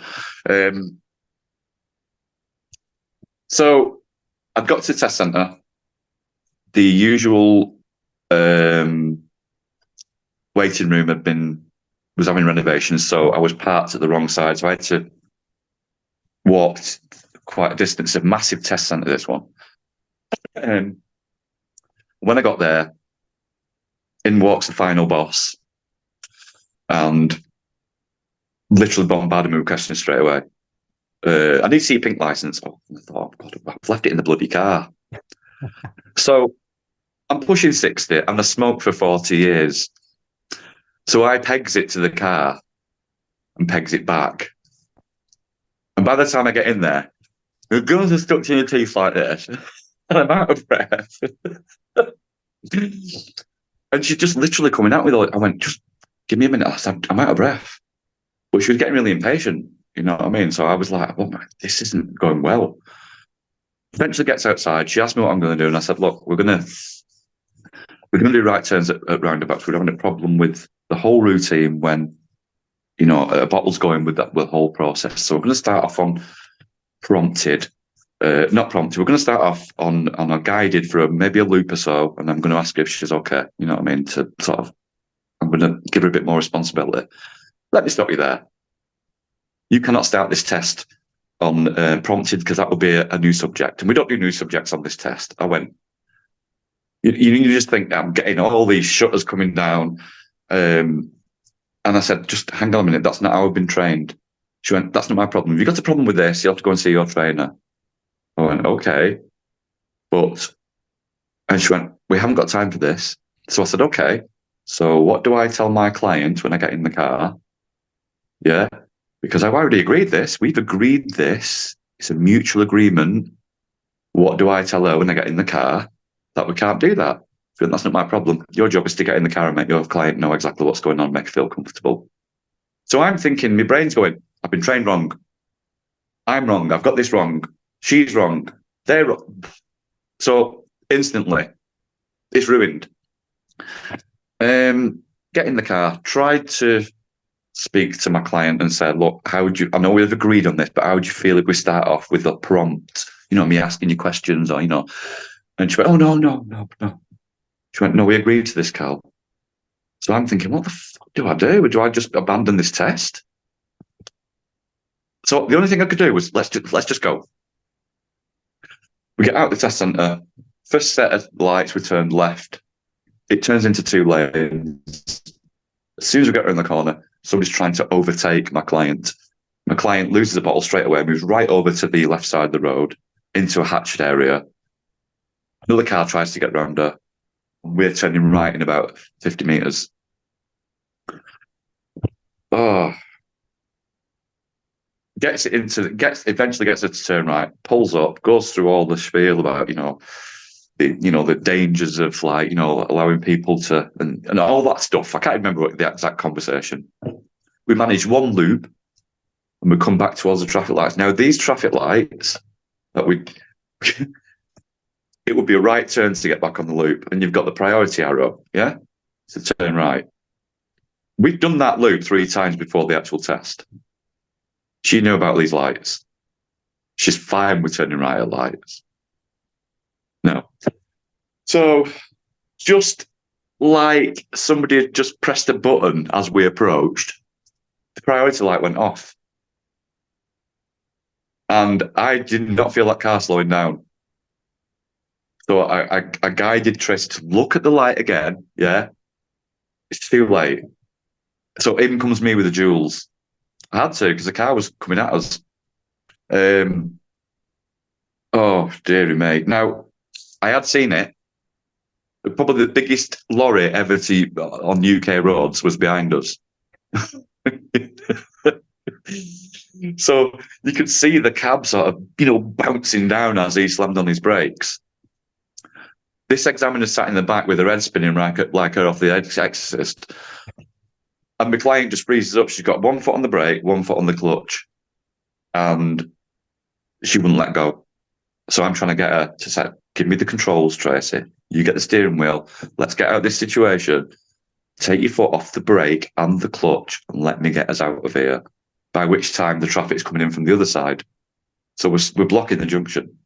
So I got to the test centre. The usual waiting room was having renovations, so I was parked at the wrong side. So I had to walk quite a distance. A massive test centre, this one. When I got there, in walks the final boss and literally bombarded me with questions straight away. I need to see a pink license. Oh, I thought, oh, God, I've left it in the bloody car. So I'm pushing 60 and I smoked for 40 years. So I pegs it to the car and pegs it back. And by the time I get in there, the guns are stuck to your teeth like this. And I'm out of breath. And she's just literally coming out with all. I went, just give me a minute. I said, I'm out of breath. But she was getting really impatient. You know what I mean? So I was like, oh, this isn't going well. Eventually gets outside. She asked me what I'm going to do. And I said, look, we're going to do right turns at roundabouts. We're having a problem with the whole routine when, you know, a bottle's going with the whole process. So we're going to start off on prompted. Not prompted. We're going to start off on a guided for maybe a loop or so, and I'm going to ask her if she's okay. You know what I mean? To sort of, I'm going to give her a bit more responsibility. Let me stop you there. You cannot start this test on prompted because that will be a new subject, and we don't do new subjects on this test. I went, You just think, I'm getting all these shutters coming down. And I said, just hang on a minute, that's not how I've been trained. She went, that's not my problem. If you've got a problem with this, you have to go and see your trainer. I went, okay. And she went, we haven't got time for this. So I said, okay. So what do I tell my client when I get in the car? Yeah. Because I've already agreed this. We've agreed this. It's a mutual agreement. What do I tell her when I get in the car? That we can't do that. That's not my problem. Your job is to get in the car and make your client know exactly what's going on, make her feel comfortable. So I'm thinking, my brain's going, I've been trained wrong. I'm wrong. I've got this wrong. She's wrong. They're wrong. So instantly, it's ruined. Get in the car, tried to speak to my client and say, look, how would you, I know we've agreed on this, but how would you feel if we start off with a prompt, me asking you questions or, and she went, oh, no. She went, no, we agreed to this, Cal. So I'm thinking, what the fuck do I do? Do I just abandon this test? So the only thing I could do was let's just go. We get out the test centre. First set of lights, we turned left. It turns into 2 lanes. As soon as we get around the corner, somebody's trying to overtake my client. My client loses the bottle straight away, moves right over to the left side of the road into a hatched area. Another car tries to get around her. We're turning right in about 50 metres. Oh. Eventually gets her to turn right, pulls up, goes through all the spiel about, the dangers of allowing people to, and all that stuff. I can't remember the exact conversation. We manage one loop and we come back towards the traffic lights. Now, these traffic lights it would be a right turn to get back on the loop, and you've got the priority arrow, yeah? To turn right. We've done that loop 3 times before the actual test. She knew about these lights. She's fine with turning right at lights. No. So just like somebody had just pressed a button as we approached, the priority light went off. And I did not feel that car slowing down. So I guided Tracy to look at the light again. Yeah. It's too late. So in comes me with the jewels. I had to because the car was coming at us. Oh, dearie me. Now, I had seen it. Probably the biggest lorry ever on UK roads was behind us. So you could see the cab sort of, bouncing down as he slammed on his brakes. This examiner sat in the back with her head spinning like her off the Exorcist. And my client just freezes up. She's got 1 foot on the brake, 1 foot on the clutch. And she wouldn't let go. So I'm trying to get her to say, give me the controls, Tracy. You get the steering wheel. Let's get out of this situation. Take your foot off the brake and the clutch and let me get us out of here. By which time the traffic's coming in from the other side. So we're blocking the junction.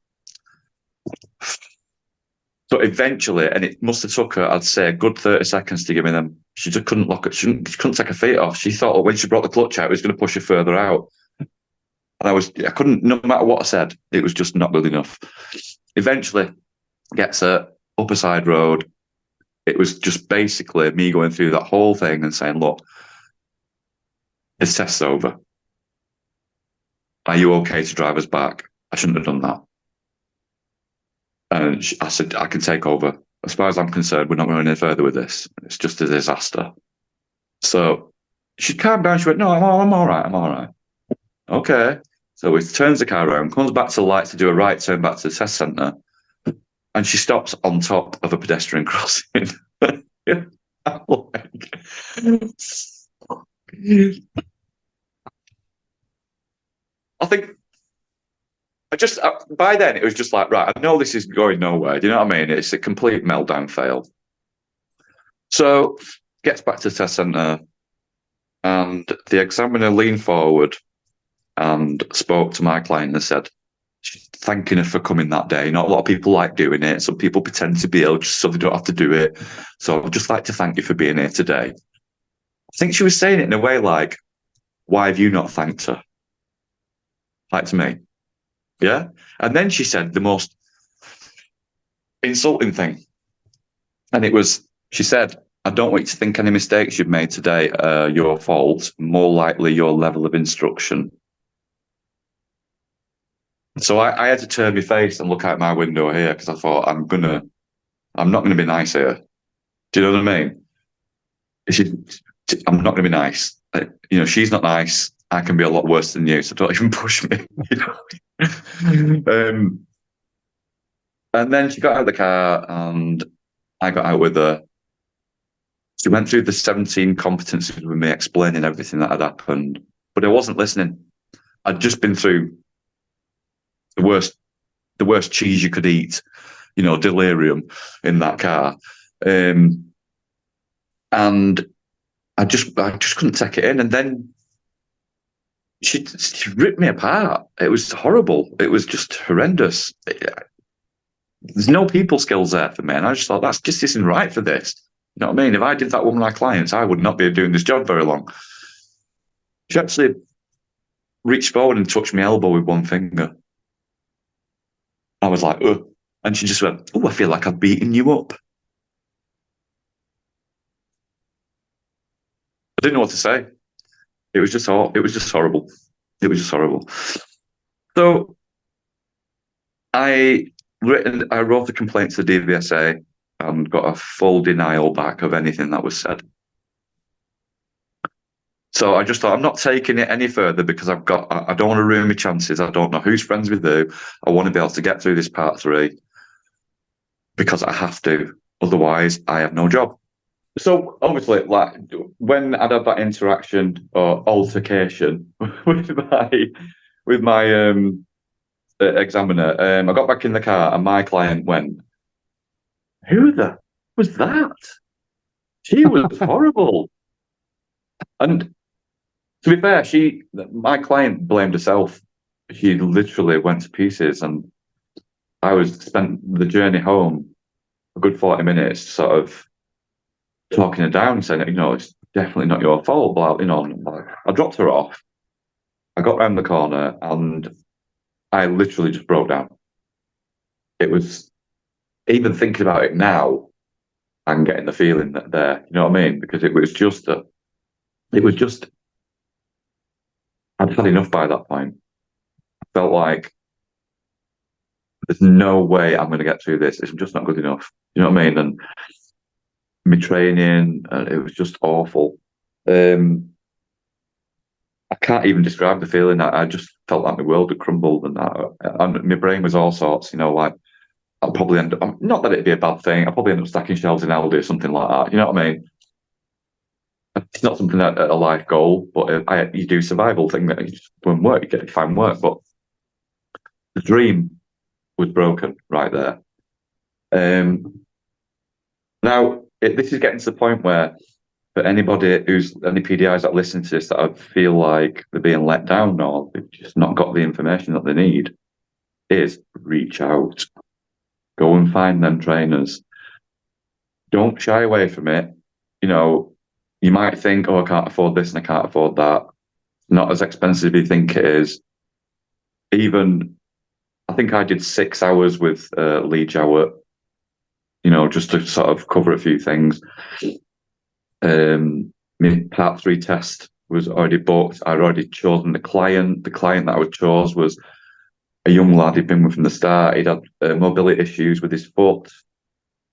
So eventually, and it must have took her, I'd say, a good 30 seconds to give me them. She just couldn't lock it. She couldn't take her feet off. She thought when she brought the clutch out, it was going to push her further out. And I couldn't, no matter what I said, it was just not good enough. Eventually, gets her up a side road. It was just basically me going through that whole thing and saying, look, this test's over. Are you okay to drive us back? I shouldn't have done that. And I said, I can take over. As far as I'm concerned, we're not going any further with this. It's just a disaster. So she calmed down. She went, no, I'm all right. I'm all right. Okay. So he turns the car around, comes back to the lights to do a right turn back to the test centre, and she stops on top of a pedestrian crossing. I think by then it was just like, right, I know this is going nowhere. Do you know what I mean? It's a complete meltdown fail. So gets back to the test centre, and the examiner leaned forward and spoke to my client and said, thanking her for coming that day. Not a lot of people like doing it. Some people pretend to be ill just so they don't have to do it. So I'd just like to thank you for being here today. I think she was saying it in a way like, why have you not thanked her? Like to me. Yeah. And then she said the most insulting thing. And she said, I don't want you to think any mistakes you've made today are your fault, more likely your level of instruction. So I had to turn my face and look out my window here because I thought, I'm not gonna be nice here. Do you know what I mean? She, I'm not gonna be nice. She's not nice. I can be a lot worse than you, so don't even push me. And then she got out of the car and I got out with her. She went through the 17 competencies with me, explaining everything that had happened, but I wasn't listening. I'd just been through the worst cheese you could eat, delirium in that car. And I just couldn't take it in. And then she ripped me apart. It was horrible. It was just horrendous. There's no people skills there for me. And I just thought, that's just isn't right for this. You know what I mean? If I did that with my clients, I would not be doing this job very long. She actually reached forward and touched my elbow with one finger. I was like, ugh. And she just went, oh, I feel like I've beaten you up. I didn't know what to say. It was just horrible. It was just horrible. So I wrote a complaint to the DVSA and got a full denial back of anything that was said. So I just thought, I'm not taking it any further because I don't want to ruin my chances. I don't know who's friends with who. I want to be able to get through this part 3 because I have to. Otherwise, I have no job. So obviously, like when I'd had that interaction or altercation with my examiner, I got back in the car and my client went, "Who the was that? She was horrible." And to be fair, my client blamed herself. She literally went to pieces, and I spent the journey home a good 40 minutes, sort of talking her down, saying, it's definitely not your fault. But I dropped her off. I got round the corner, and I literally just broke down. It was, even thinking about it now, I'm getting the feeling that there, you know what I mean? Because it was just I'd had enough by that point. I felt like there's no way I'm going to get through this. It's just not good enough. You know what I mean? And my training, it was just awful. I can't even describe the feeling. I just felt like my world had crumbled, and my brain was all sorts. Like I'll probably end up. Not that it'd be a bad thing. I'll probably end up stacking shelves in Aldi or something like that. You know what I mean? It's not something that a life goal, but you do survival thing that you just go and work. You get to find work, but the dream was broken right there. Now this is getting to the point where, for anybody any PDIs that listen to this that I feel like they're being let down or they've just not got the information that they need, is reach out, go and find them trainers. Don't shy away from it. You might think, oh, I can't afford this and I can't afford that. Not as expensive as you think it is. Even, I think I did 6 hours with Lee Jowett, just to sort of cover a few things. My part 3 test was already booked. I'd already chosen the client. The client that I chose was a young lad he'd been with from the start. He'd had mobility issues with his foot.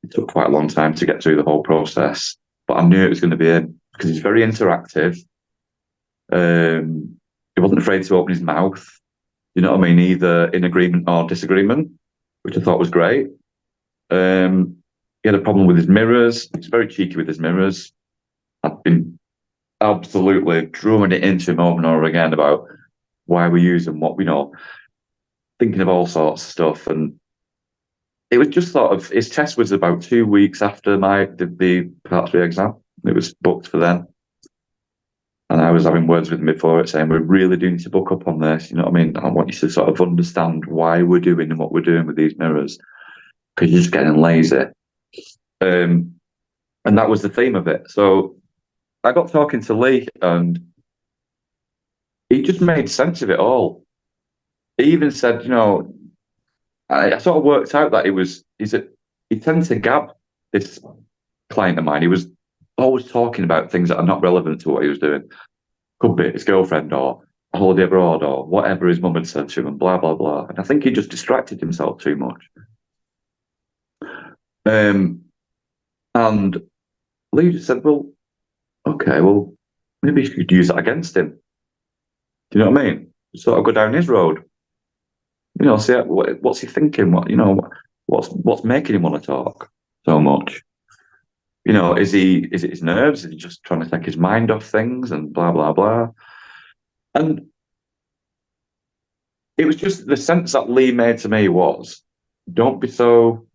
It took quite a long time to get through the whole process, but I knew it was going to be him because he's very interactive. He wasn't afraid to open his mouth. You know what I mean? Either in agreement or disagreement, which I thought was great. He had a problem with his mirrors. He's very cheeky with his mirrors. I've been absolutely drumming it into him over and over again about why we use them, what we know, thinking of all sorts of stuff. And it was just sort of, his test was about 2 weeks after the part 3 exam. It was booked for then. And I was having words with him before it, saying, we really do need to book up on this. You know what I mean? I want you to sort of understand why we're doing and what we're doing with these mirrors, because you're just getting lazy. And that was the theme of it. So I got talking to Lee, and he just made sense of it all. He even said, I sort of worked out that he tended to gab this client of mine. He was always talking about things that are not relevant to what he was doing. Could be his girlfriend or a holiday abroad or whatever his mum had said to him, and blah, blah, blah. And I think he just distracted himself too much. And Lee just said, well, okay, well, maybe you could use that against him. Do you know what I mean? Sort of go down his road. You know, see what's he thinking? What's making him want to talk so much? You know, is it his nerves? Is he just trying to take his mind off things and blah blah blah? And it was just the sense that Lee made to me was, don't be so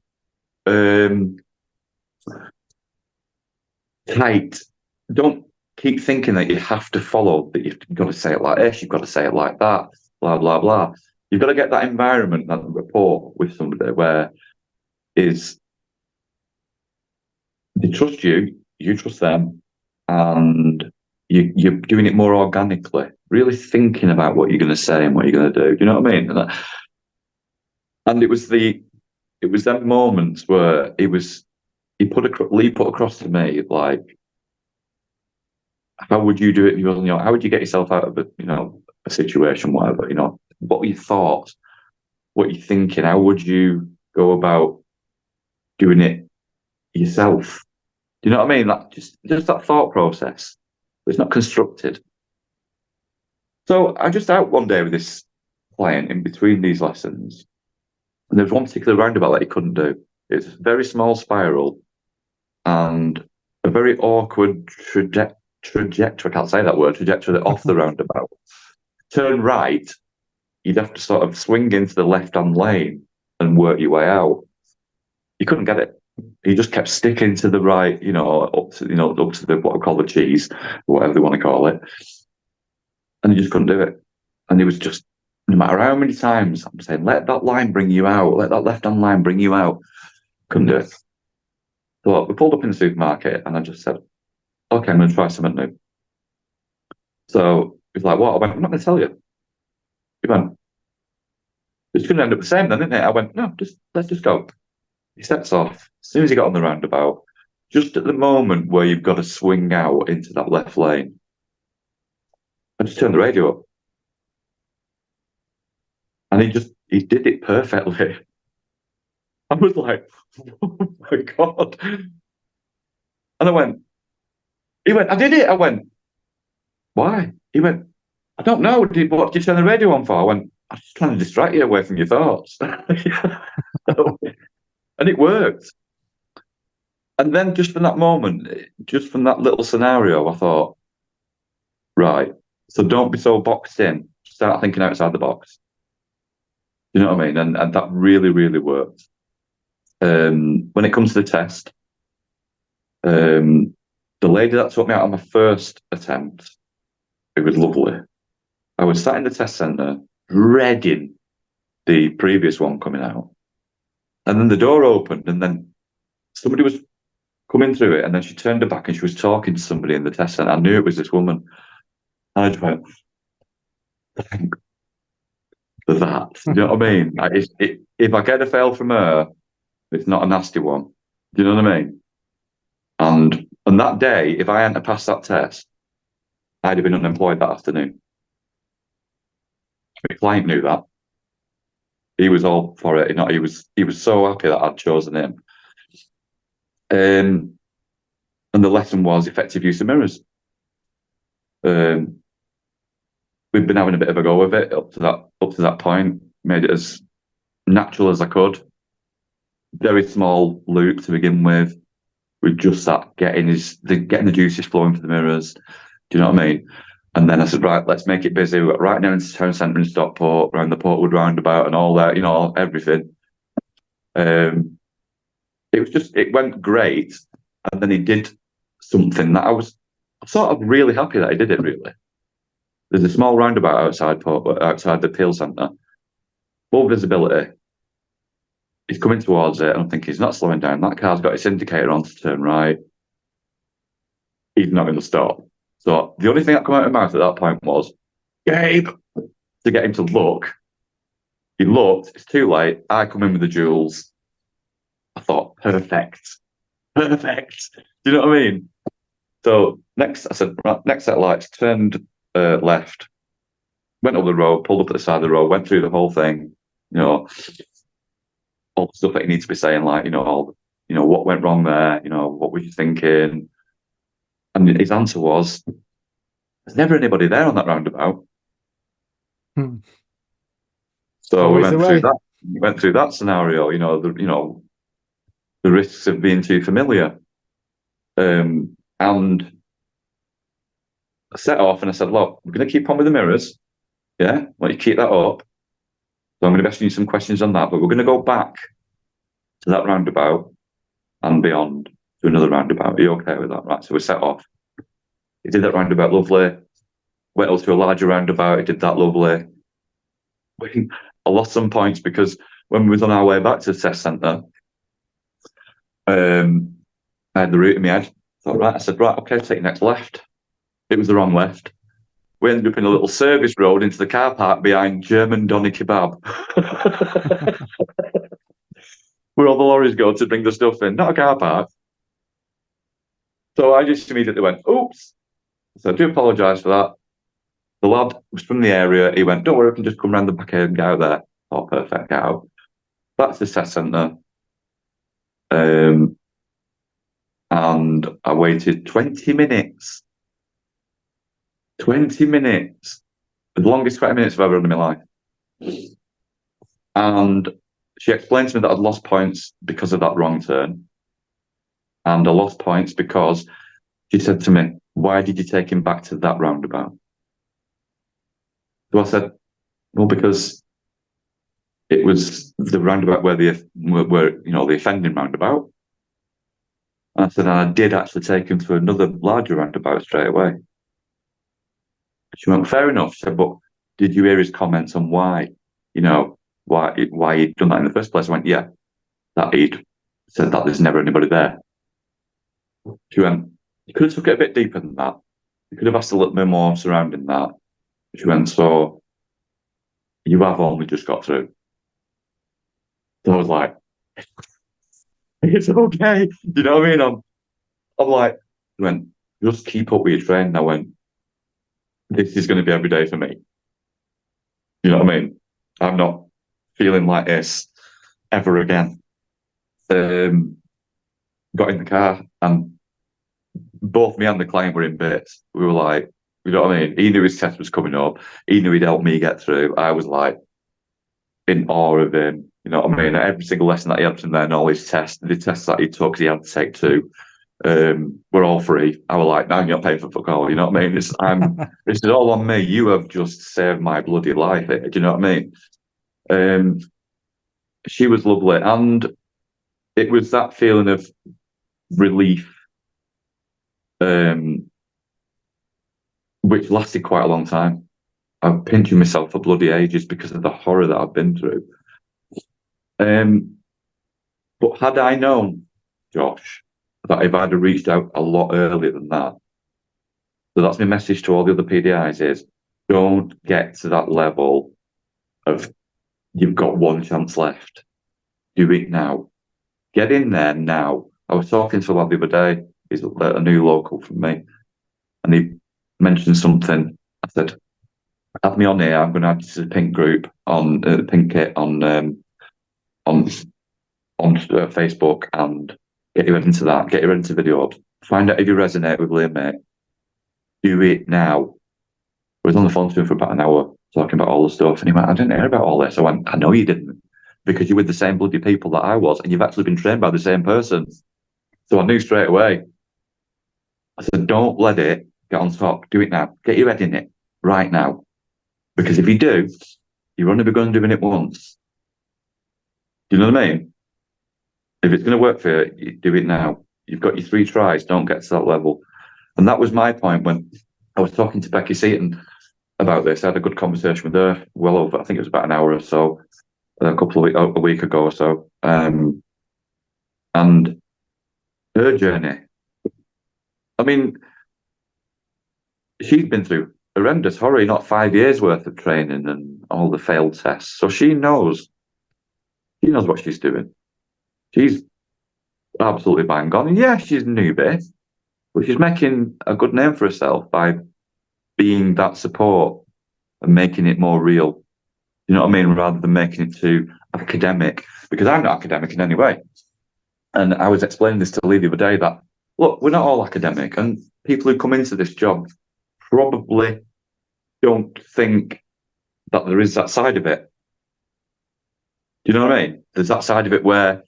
tight. Don't keep thinking that you have to follow, that you've got to say it like this, you've got to say it like that, blah, blah, blah. You've got to get that environment, that rapport with somebody where is they trust you, you trust them, and you're doing it more organically, really thinking about what you're going to say and what you're going to do. Do you know what I mean? And it was them moments where Lee put across to me, like, how would you do it if you wasn't, how would you get yourself out of a situation, whatever, what were your thoughts? What are you thinking? How would you go about doing it yourself? Do you know what I mean? Like just that thought process. It's not constructed. So I just out one day with this client in between these lessons, and there was one particular roundabout that he couldn't do. It's a very small spiral and a very awkward trajectory. I can't say that word. Trajectory off the roundabout. Turn right, you'd have to sort of swing into the left-hand lane and work your way out. You couldn't get it. He just kept sticking to the right, up to the what I call the cheese, whatever they want to call it, and he just couldn't do it. And he was just, no matter how many times I'm saying, let that line bring you out, let that left-hand line bring you out, couldn't do it. So we pulled up in the supermarket, and I just said, okay, I'm going to try something new. So he's like, what? I went, I'm not going to tell you. He went, it's going to end up the same then, isn't it? I went, no, let's just go. He steps off. As soon as he got on the roundabout, just at the moment where you've got to swing out into that left lane, I just turned the radio up. And he did it perfectly. I was like, oh my God. And he went, I did it. I went, why? He went, I don't know. What did you turn the radio on for? I went, I was just trying to distract you away from your thoughts. And it worked. And then just from that moment, just from that little scenario, I thought, right, so don't be so boxed in. Start thinking outside the box. You know what I mean? And that really, really worked. When it comes to the test, the lady that took me out on my first attempt, it was lovely. I was sat in the test centre, dreading the previous one coming out. And then the door opened, and then somebody was coming through it, and then she turned her back and she was talking to somebody in the test centre. I knew it was this woman. And I just went, thank for that. You know what I mean? Like, if I get a fail from her, it's not a nasty one. Do you know what I mean? And on that day, if I hadn't passed that test, I'd have been unemployed that afternoon. My client knew that. He was all for it. He was so happy that I'd chosen him. And the lesson was effective use of mirrors. We've been having a bit of a go with it up to that point. Made it as natural as I could. Very small loop to begin with. We just sat getting the juices flowing for the mirrors. Do you know what I mean? And then I said, right, let's make it busy. We got right now into the town centre in Stockport, around the Portwood roundabout and all that, everything. It went great. And then he did something that I was sort of really happy that he did it, really. There's a small roundabout outside the Peel Centre, full visibility. He's coming towards it, and I'm thinking, he's not slowing down. That car's got its indicator on to turn right. He's not going to stop. So the only thing that came out of my mouth at that point was, Gabe, to get him to look. He looked, it's too late. I come in with the jewels. I thought, perfect. Perfect. Do you know what I mean? So next, I said, right, next set of lights, turned left, went up the road, pulled up at the side of the road, went through the whole thing, you know, all the stuff that you need to be saying, like, what went wrong there, what were you thinking? And his answer was, there's never anybody there on that roundabout. Hmm. So we Always the way. went through that scenario, the risks of being too familiar. And I set off and I said, look, we're going to keep on with the mirrors. Yeah, let you keep that up. So I'm going to be asking you some questions on that, but we're going to go back to that roundabout and beyond to another roundabout. Are you okay with that? Right. So we set off. He did that roundabout lovely. Went up to a larger roundabout. He did that lovely. I lost some points because when we was on our way back to the test centre, I had the route in my head. I said, right, okay, take next left. It was the wrong left. We ended up in a little service road into the car park behind German Donny Kebab, where all the lorries go to bring the stuff in, not a car park. So I just immediately went, oops. So I do apologise for that. The lad was from the area. He went, don't worry, I can just come round the back here and get out there. Oh, perfect, get out. That's the test centre. And I waited 20 minutes. 20 minutes. The longest 20 minutes I've ever had in my life. And she explained to me that I'd lost points because of that wrong turn. And I lost points because she said to me, why did you take him back to that roundabout? So I said, well, because it was the roundabout where the offending roundabout. And I said, and I did actually take him to another larger roundabout straight away. She went, fair enough. She said, but did you hear his comments on why he'd done that in the first place? I went, yeah, that he'd said that there's never anybody there. She went, you could have took it a bit deeper than that. You could have asked a little bit more surrounding that. She went, so you have only just got through. So I was like, it's okay. You know what I mean? I'm like, I went, just keep up with your training. And I went, this is going to be every day for me. You know what I mean? I'm not feeling like this ever again. Got in the car and both me and the client were in bits. We were like, you know what I mean? He knew his test was coming up. He knew he'd help me get through. I was like in awe of him. You know what I mean? Every single lesson that he had from there and all his tests, the tests that he took, he had to take two. Were all free. I was like, no, you're not paying for fuck all. You know what I mean? This is all on me. You have just saved my bloody life. Do you know what I mean? She was lovely, and it was that feeling of relief, which lasted quite a long time. I'm pinching myself for bloody ages because of the horror that I've been through. But had I known, Josh, that if I'd have reached out a lot earlier than that, so that's my message to all the other PDIs is don't get to that level of you've got one chance left. Do it now. Get in there now. I was talking to a lad the other day. He's a new local from me. And he mentioned something. I said, add me on here. I'm going to add you to the pink group on pink kit on Facebook and get you into that. Get you into video. Find out if you resonate with Liam, mate. Do it now. I was on the phone to him for about an hour talking about all the stuff, and he went, I didn't hear about all this. I went, I know you didn't, because you're with the same bloody people that I was, and you've actually been trained by the same person. So I knew straight away. I said, don't let it get on top. Do it now. Get your head in it right now. Because if you do, you're only going to doing it once. Do you know what I mean? If it's going to work for you, do it now. You've got your 3 tries. Don't get to that level. And that was my point when I was talking to Becky Seaton about this. I had a good conversation with her, well over, I think it was about an hour or so, a week ago or so. And her journey, I mean, she's been through horrendous horror, not 5 years worth of training and all the failed tests. So she knows what she's doing. She's absolutely bang on. And yeah, she's a newbie, but she's making a good name for herself by being that support and making it more real. You know what I mean? Rather than making it too academic, because I'm not academic in any way. And I was explaining this to Lee the other day that, look, we're not all academic, and people who come into this job probably don't think that there is that side of it. Do you know what I mean? There's that side of it where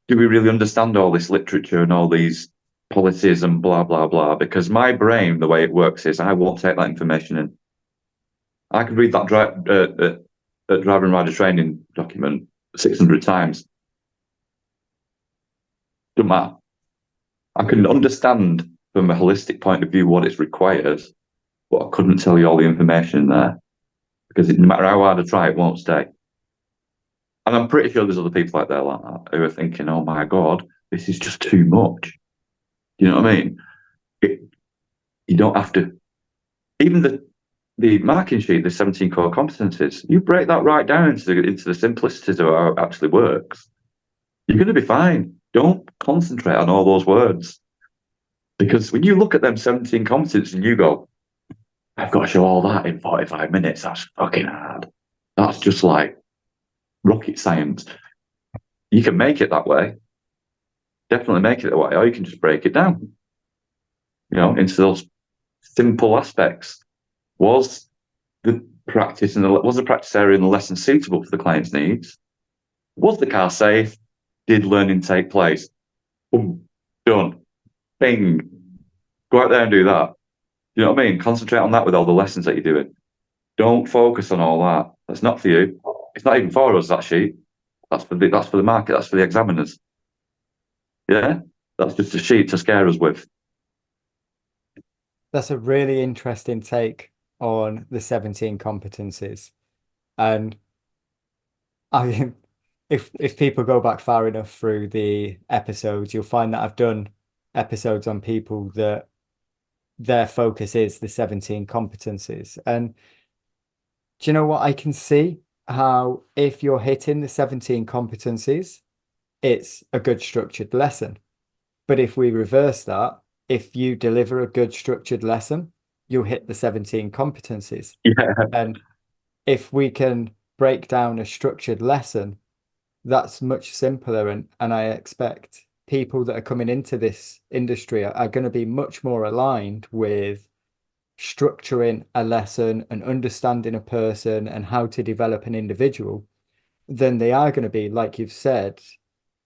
do we really understand all this literature and all these policies and blah, blah, blah? Because my brain, the way it works is I won't take that information in. I could read that driver and rider training document 600 times. Doesn't matter. I can understand from a holistic point of view what it requires, but I couldn't tell you all the information there because no matter how hard I try, it won't stay. And I'm pretty sure there's other people out there like that who are thinking, oh my God, this is just too much. You know what I mean? You don't have to, even the marking sheet, the 17 core competencies, you break that right down into the simplicities of how it actually works. You're going to be fine. Don't concentrate on all those words. Because when you look at them 17 competencies and you go, I've got to show all that in 45 minutes, that's fucking hard. That's just like rocket science. You can make it that way. Definitely make it that way. Or you can just break it down, into those simple aspects. Was the practice area in the lesson suitable for the client's needs? Was the car safe? Did learning take place? Boom, done. Bing. Go out there and do that. You know what I mean? Concentrate on that with all the lessons that you're doing. Don't focus on all that. That's not for you. It's not even for us, that sheet. That's for the market. That's for the examiners. Yeah? That's just a sheet to scare us with. That's a really interesting take on the 17 competencies. And I if people go back far enough through the episodes, you'll find that I've done episodes on people that their focus is the 17 competencies. And do you know what? I can see how if you're hitting the 17 competencies, it's a good structured lesson. But if we reverse that, if you deliver a good structured lesson, you'll hit the 17 competencies. Yeah. And if we can break down a structured lesson, that's much simpler. And I expect people that are coming into this industry are going to be much more aligned with structuring a lesson and understanding a person and how to develop an individual than they are going to be, like you've said,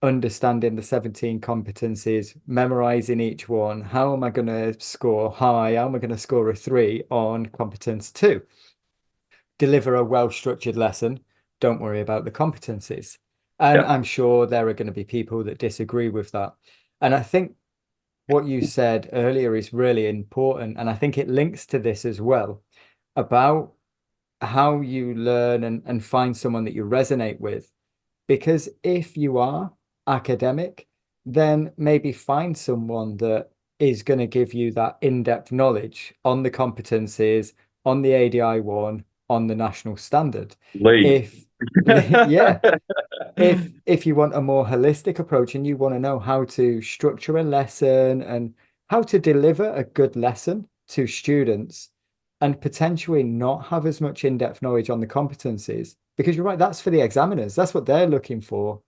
understanding the 17 competencies, memorizing each one. How am I going to score high? How am I going to score a 3 on competence 2? Deliver a well-structured lesson. Don't worry about the competencies. And Yeah. I'm sure there are going to be people that disagree with that. And I think what you said earlier is really important. And I think it links to this as well about how you learn and find someone that you resonate with. Because if you are academic, then maybe find someone that is going to give you that in-depth knowledge on the competencies, on the ADI one, on the national standard. Lee. If yeah, if you want a more holistic approach and you want to know how to structure a lesson and how to deliver a good lesson to students and potentially not have as much in-depth knowledge on the competencies, because you're right, that's for the examiners. That's what they're looking for.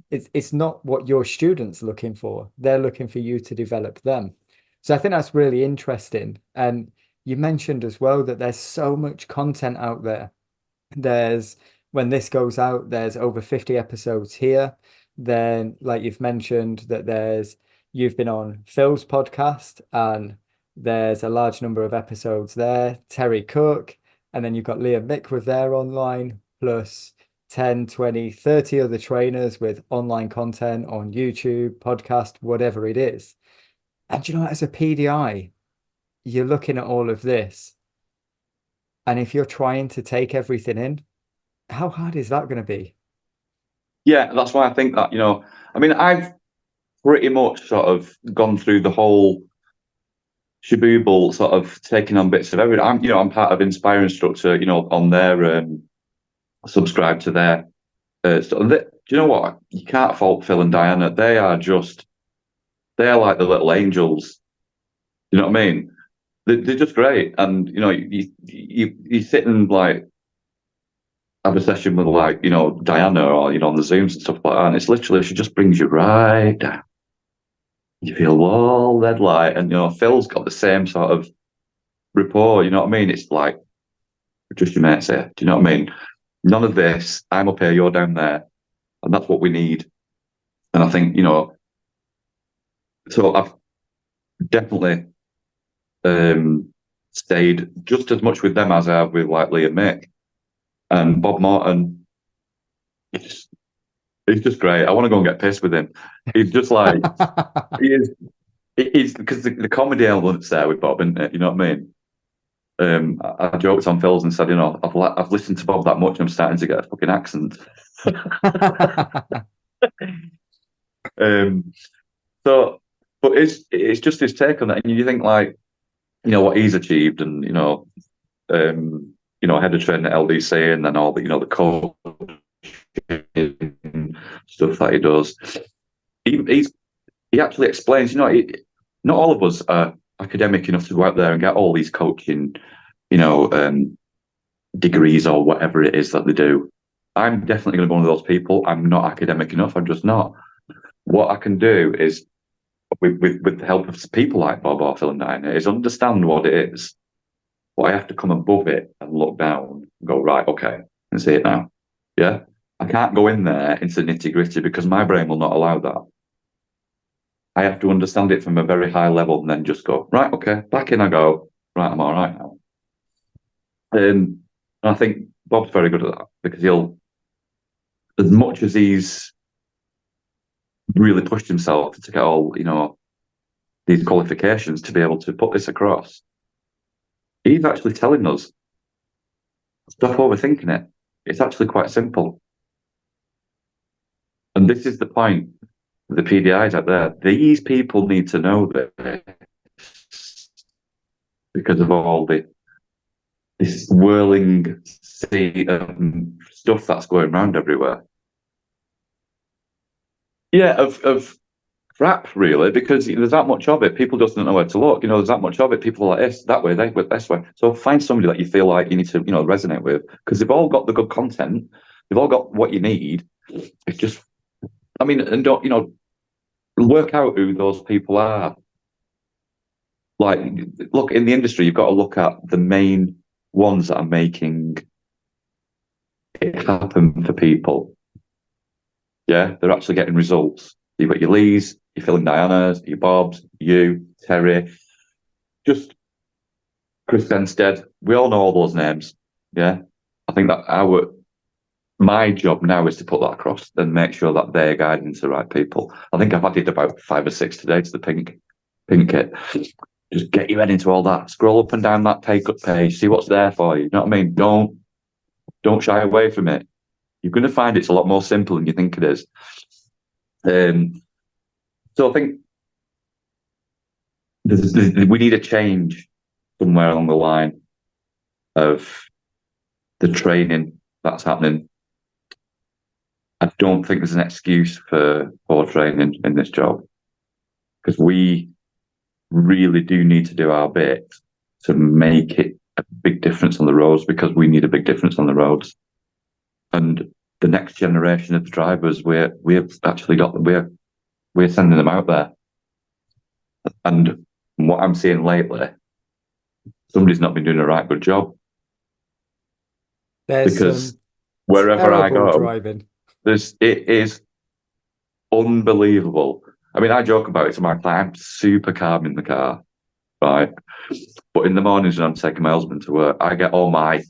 It's not what your students looking for. They're looking for you to develop them. So I think that's really interesting. And you mentioned as well that there's so much content out there. There's when this goes out, there's over 50 episodes here. Then, like you've mentioned, that you've been on Phil's podcast and there's a large number of episodes there. Terry Cook, and then you've got Liam Mick with their online, plus 10, 20, 30 other trainers with online content on YouTube, podcast, whatever it is. And you know, as a PDI, you're looking at all of this. And if you're trying to take everything in, how hard is that going to be? Yeah, that's why I think that, I mean, I've pretty much sort of gone through the whole shaboodle, sort of taking on bits of everything. I'm part of Inspire Instructor, on their subscribe to their stuff. do you know what? You can't fault Phil and Diana. They're like the little angels. You know what I mean? They're just great. And, you sit and like have a session with like, Diana or, on the Zooms and stuff like that. And it's literally, she just brings you right down. You feel all red light. And, Phil's got the same sort of rapport. You know what I mean? It's like, just your mates here. Do you know what I mean? None of this. I'm up here, you're down there. And that's what we need. And I think, so I've definitely stayed just as much with them as I have with like Lee and Mick. And Bob Morton, he's just great. I want to go and get pissed with him. He's just like, he is, he's because the comedy element's there with Bob, isn't it? You know what I mean? I joked on Phil's and said, I've listened to Bob that much, I'm starting to get a fucking accent. So, but it's just his take on it, and you think like, what he's achieved, and head of training at LDC, and then all the the coaching stuff that he does. He actually explains, not all of us are academic enough to go out there and get all these coaching, degrees or whatever it is that they do. I'm definitely going to be one of those people. I'm not academic enough. I'm just not. What I can do is, with the help of people like Bob or Phil and Diana, is understand what it is. But I have to come above it and look down and go, right, okay, and see it now. Yeah. I can't go in there into the nitty gritty because my brain will not allow that. I have to understand it from a very high level and then just go, right, okay, back in I go. Right, I'm all right now. And I think Bob's very good at that because he'll, as much as he's really pushed himself to get all, these qualifications to be able to put this across, he's actually telling us, stop overthinking it. It's actually quite simple. And this is the point, the PDIs out there. These people need to know this because of all this whirling sea of stuff that's going around everywhere. Yeah, of crap, really, because there's that much of it. People just don't know where to look. There's that much of it. People are like this, that way, they went this way. So find somebody that you feel like you need to, resonate with, because they've all got the good content. They've all got what you need. It's just, and don't, work out who those people are. Like, look, in the industry, you've got to look at the main ones that are making it happen for people. Yeah, they're actually getting results. You've got your Lees, your Phil and Diana's, your Bobs, you, Terry, just Chris Benstead. We all know all those names. Yeah, I think that my job now is to put that across and make sure that they're guiding to the right people. I think I've added about 5 or 6 today to the pink kit. Just get your head into all that. Scroll up and down that take up page. See what's there for you. You know what I mean? Don't shy away from it. You're going to find it's a lot more simple than you think it is. So I think we need a change somewhere along the line of the training that's happening. I don't think there's an excuse for poor training in this job, because we really do need to do our bit to make it a big difference on the roads, because we need a big difference on the roads. And the next generation of drivers, we've actually got, we're sending them out there. And what I'm seeing lately, somebody's not been doing a right good job. Because wherever I go, driving. it is unbelievable. I joke about it to my client. I'm super calm in the car, right? But in the mornings when I'm taking my husband to work, I get all my,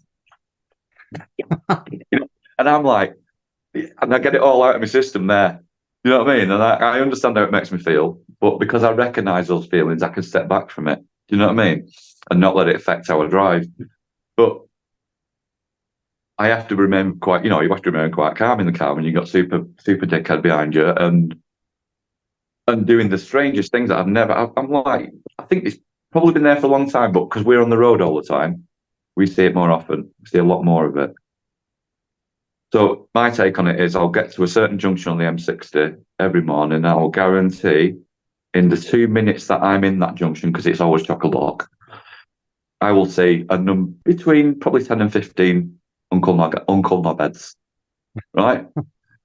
and I'm like, and I get it all out of my system there. You know what I mean? And I understand how it makes me feel, but because I recognise those feelings, I can step back from it. Do you know what I mean? And not let it affect how I drive. But I have to remain quite, you have to remain quite calm in the car when you've got super dickhead behind you and doing the strangest things that I'm like, I think it's probably been there for a long time, but because we're on the road all the time, we see it more often. We see a lot more of it. So my take on it is I'll get to a certain junction on the M60 every morning, and I'll guarantee in the 2 minutes that I'm in that junction, because it's always chock-a-block, I will see a number between probably 10 and 15 Uncle Knobheads, right?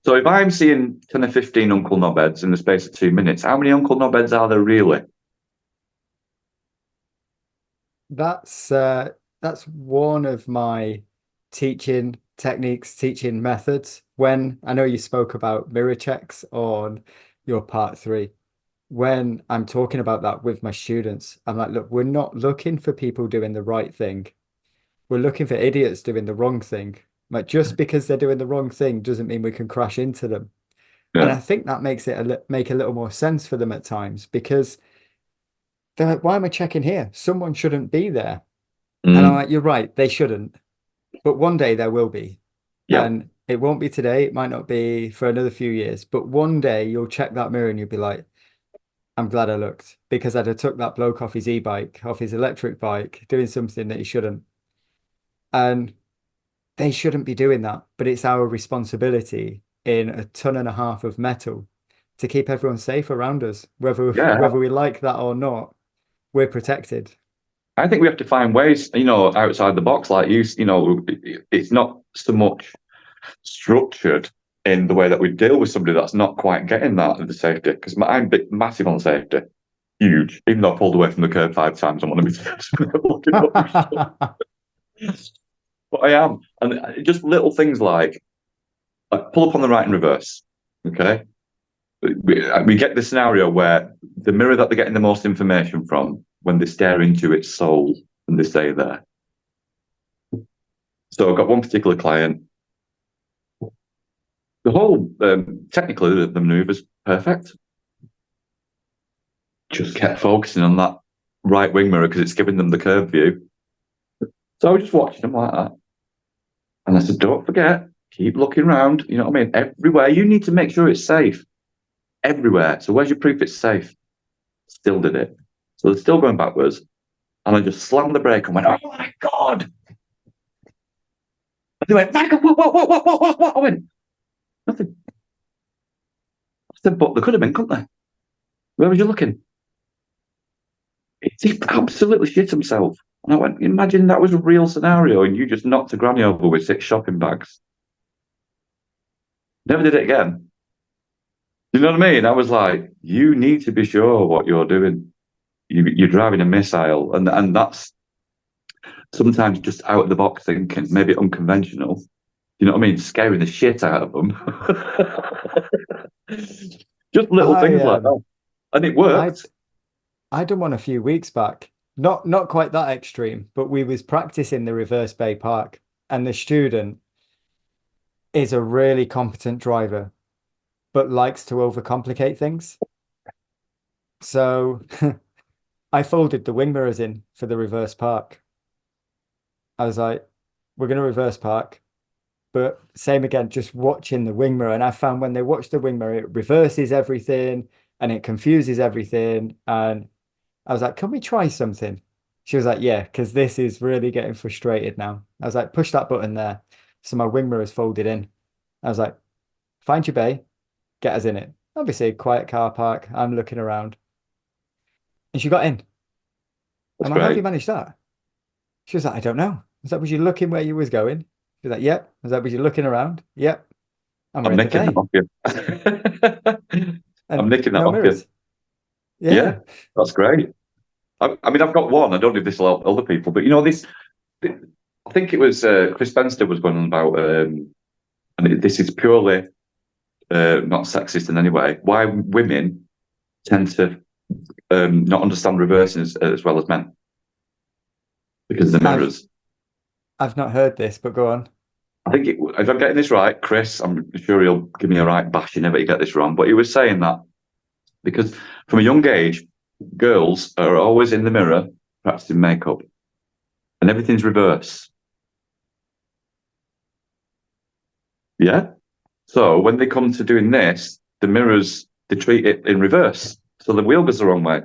So if I'm seeing 10 or 15 Uncle Knobheads in the space of 2 minutes, how many Uncle Knobheads are there really? That's one of my teaching techniques, teaching methods. When I know you spoke about mirror checks on your part three, when I'm talking about that with my students, I'm like, look, we're not looking for people doing the right thing. We're looking for idiots doing the wrong thing. Like just because they're doing the wrong thing doesn't mean we can crash into them. And Yeah. I think that makes it make a little more sense for them at times because they're like, why am I checking here? Someone shouldn't be there. And I'm Mm, like, you're right, they shouldn't. But one day there will be. yeah. And it won't be today, it might not be for another few years, but one day you'll check that mirror and you'll be like, I'm glad I looked because I'd have took that bloke off his e-bike, off his electric bike, doing something that he shouldn't. And they shouldn't be doing that, but it's our responsibility in a ton and a half of metal to keep everyone safe around us, Yeah. whether we like that or not, we're protected. I think we have to find ways, outside the box, like it's not so much structured in the way that we deal with somebody that's not quite getting that in the safety. Because I'm massive on safety, huge. Even though I pulled away from the curb 5 times on one of my tips. But I am. And just little things like pull up on the right in reverse. Okay. We get the scenario where the mirror that they're getting the most information from when they stare into its soul and they stay there. So I've got one particular client. The whole technically the maneuver's perfect. Just kept focusing on that right wing mirror because it's giving them the curve view. So I was just watching them like that. And I said, don't forget, keep looking around. You know what I mean? Everywhere. You need to make sure it's safe. Everywhere. So where's your proof it's safe? Still did it. So they're still going backwards. And I just slammed the brake and went, oh my God. And they went, Michael, what? I went, nothing. I said, but they could have been, couldn't they? Where was you looking? He absolutely shit himself. And I went, imagine that was a real scenario and you just knocked a granny over with 6 shopping bags. Never did it again. You know what I mean? I was like, you need to be sure what you're doing. You're driving a missile, and that's sometimes just out of the box thinking, maybe unconventional. You know what I mean? Scaring the shit out of them. Just little things I like that, and it I worked. I done one a few weeks back. Not quite that extreme, but we was practicing the reverse bay park, and the student is a really competent driver, but likes to overcomplicate things. So I folded the wing mirrors in for the reverse park. I was like, we're gonna reverse park, but same again, just watching the wing mirror. And I found when they watch the wing mirror, it reverses everything and it confuses everything. And I was like, can we try something? She was like, yeah, because this is really getting frustrated now. I was like, push that button there. So my wing mirror is folded in. I was like, find your bay, get us in it. Obviously, a quiet car park. I'm looking around. And she got in. That's I'm like, how have you great. managed that? She was like, I don't know. I was like, was you looking where you was going? She was like, yep. I was like, was you looking around? Yep. And we're I'm in the nicking that bay. off you. I'm And nicking that no off you. mirrors. Yeah, Yeah. that's great. I mean, I've got one. I don't know if this will help other people, but this. I think it was Chris Spencer was going on about, and this is purely not sexist in any way. Why women tend to not understand reversing as well as men because of the I've mirrors. I've not heard this, but go on. I think if I'm getting this right, Chris, I'm sure he'll give me a right bashing if you get this wrong. But he was saying that because from a young age, girls are always in the mirror practicing makeup, and everything's reverse. Yeah. So when they come to doing this, the mirrors they treat it in reverse, so the wheel goes the wrong way.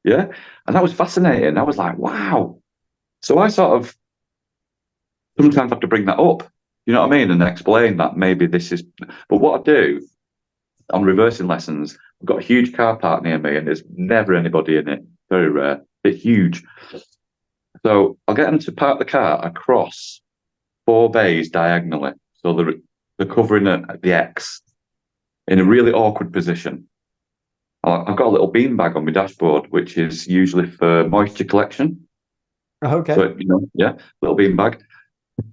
Yeah, and that was fascinating. I was like, wow. So I sort of sometimes have to bring that up. you know what I mean? And explain that maybe this is, but what I do on reversing lessons, I've got a huge car park near me and there's never anybody in it. Very rare. It's huge. So I'll get them to park the car across 4 bays diagonally. So they're covering the X in a really awkward position. I've got a little beanbag on my dashboard, which is usually for moisture collection. Okay. So, yeah, little beanbag.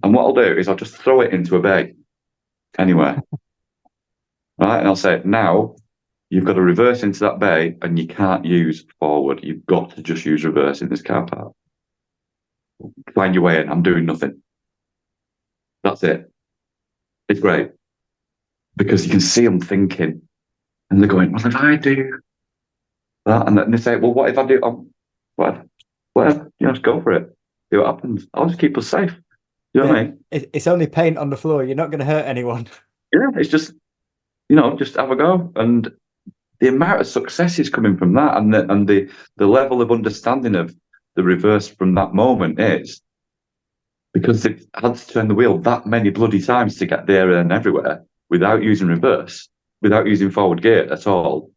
And what I'll do is I'll just throw it into a bay anywhere. Right. And I'll say, now you've got to reverse into that bay and you can't use forward. You've got to just use reverse in this car park. Find your way in. I'm doing nothing. That's it. It's great because you can see them thinking and they're going, what if I do that? And then they say, well, what if I do? Whatever, just go for it. See what happens. I'll just keep us safe. You know what I mean? It's only paint on the floor. You're not going to hurt anyone. Yeah, it's just, just have a go. And the amount of success is coming from that and the level of understanding of the reverse from that moment is because they've had to turn the wheel that many bloody times to get there and everywhere without using reverse, without using forward gear at all.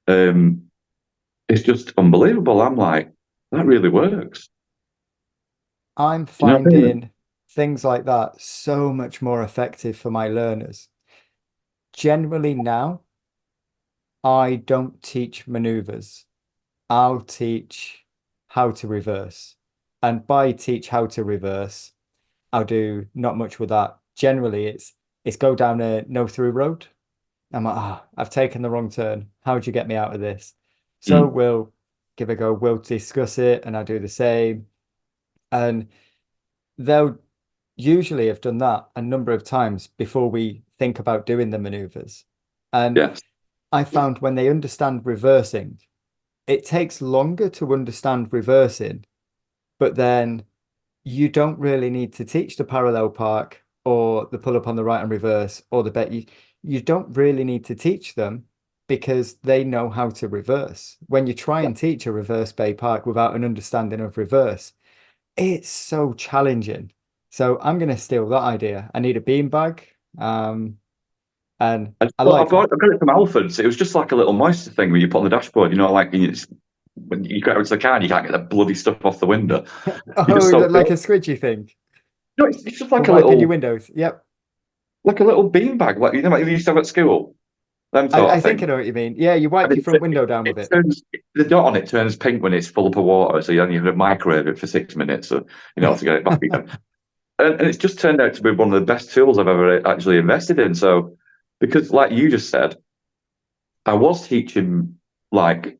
It's just unbelievable. I'm like, that really works. I'm Do you know what I mean? finding things like that so much more effective for my learners. Generally now, I don't teach maneuvers. I'll teach how to reverse. And by teach how to reverse, I'll do not much with that. Generally, it's go down a no through road. I'm like, I've taken the wrong turn. How'd you get me out of this? So Mm, we'll give a go, we'll discuss it, and I do the same. And they'll usually have done that a number of times before we think about doing the maneuvers. And yes. I found when they understand reversing, it takes longer to understand reversing, but then you don't really need to teach the parallel park or the pull up on the right and reverse or the bet. You don't really need to teach them because they know how to reverse. When you try and teach a reverse bay park without an understanding of reverse, it's so challenging. So I'm going to steal that idea. I need a beanbag. And I Well, like I've got it from Alfred's. It was just like a little moisture thing where you put on the dashboard, like when you get out to the car and you can't get that bloody stuff off the window. You just oh, soak like it. a squidgy thing No, it's just for like wiping your windows. Yep. a little beanbag, like like you used to have at school, them sort I of think I thing. know what you mean. Yeah, you wipe And your front window down with it. turns the dot on it turns pink when it's full up of water, so you only have to microwave it for 6 minutes, to get it back again. And it's just turned out to be one of the best tools I've ever actually invested in. So, because like you just said, I was teaching like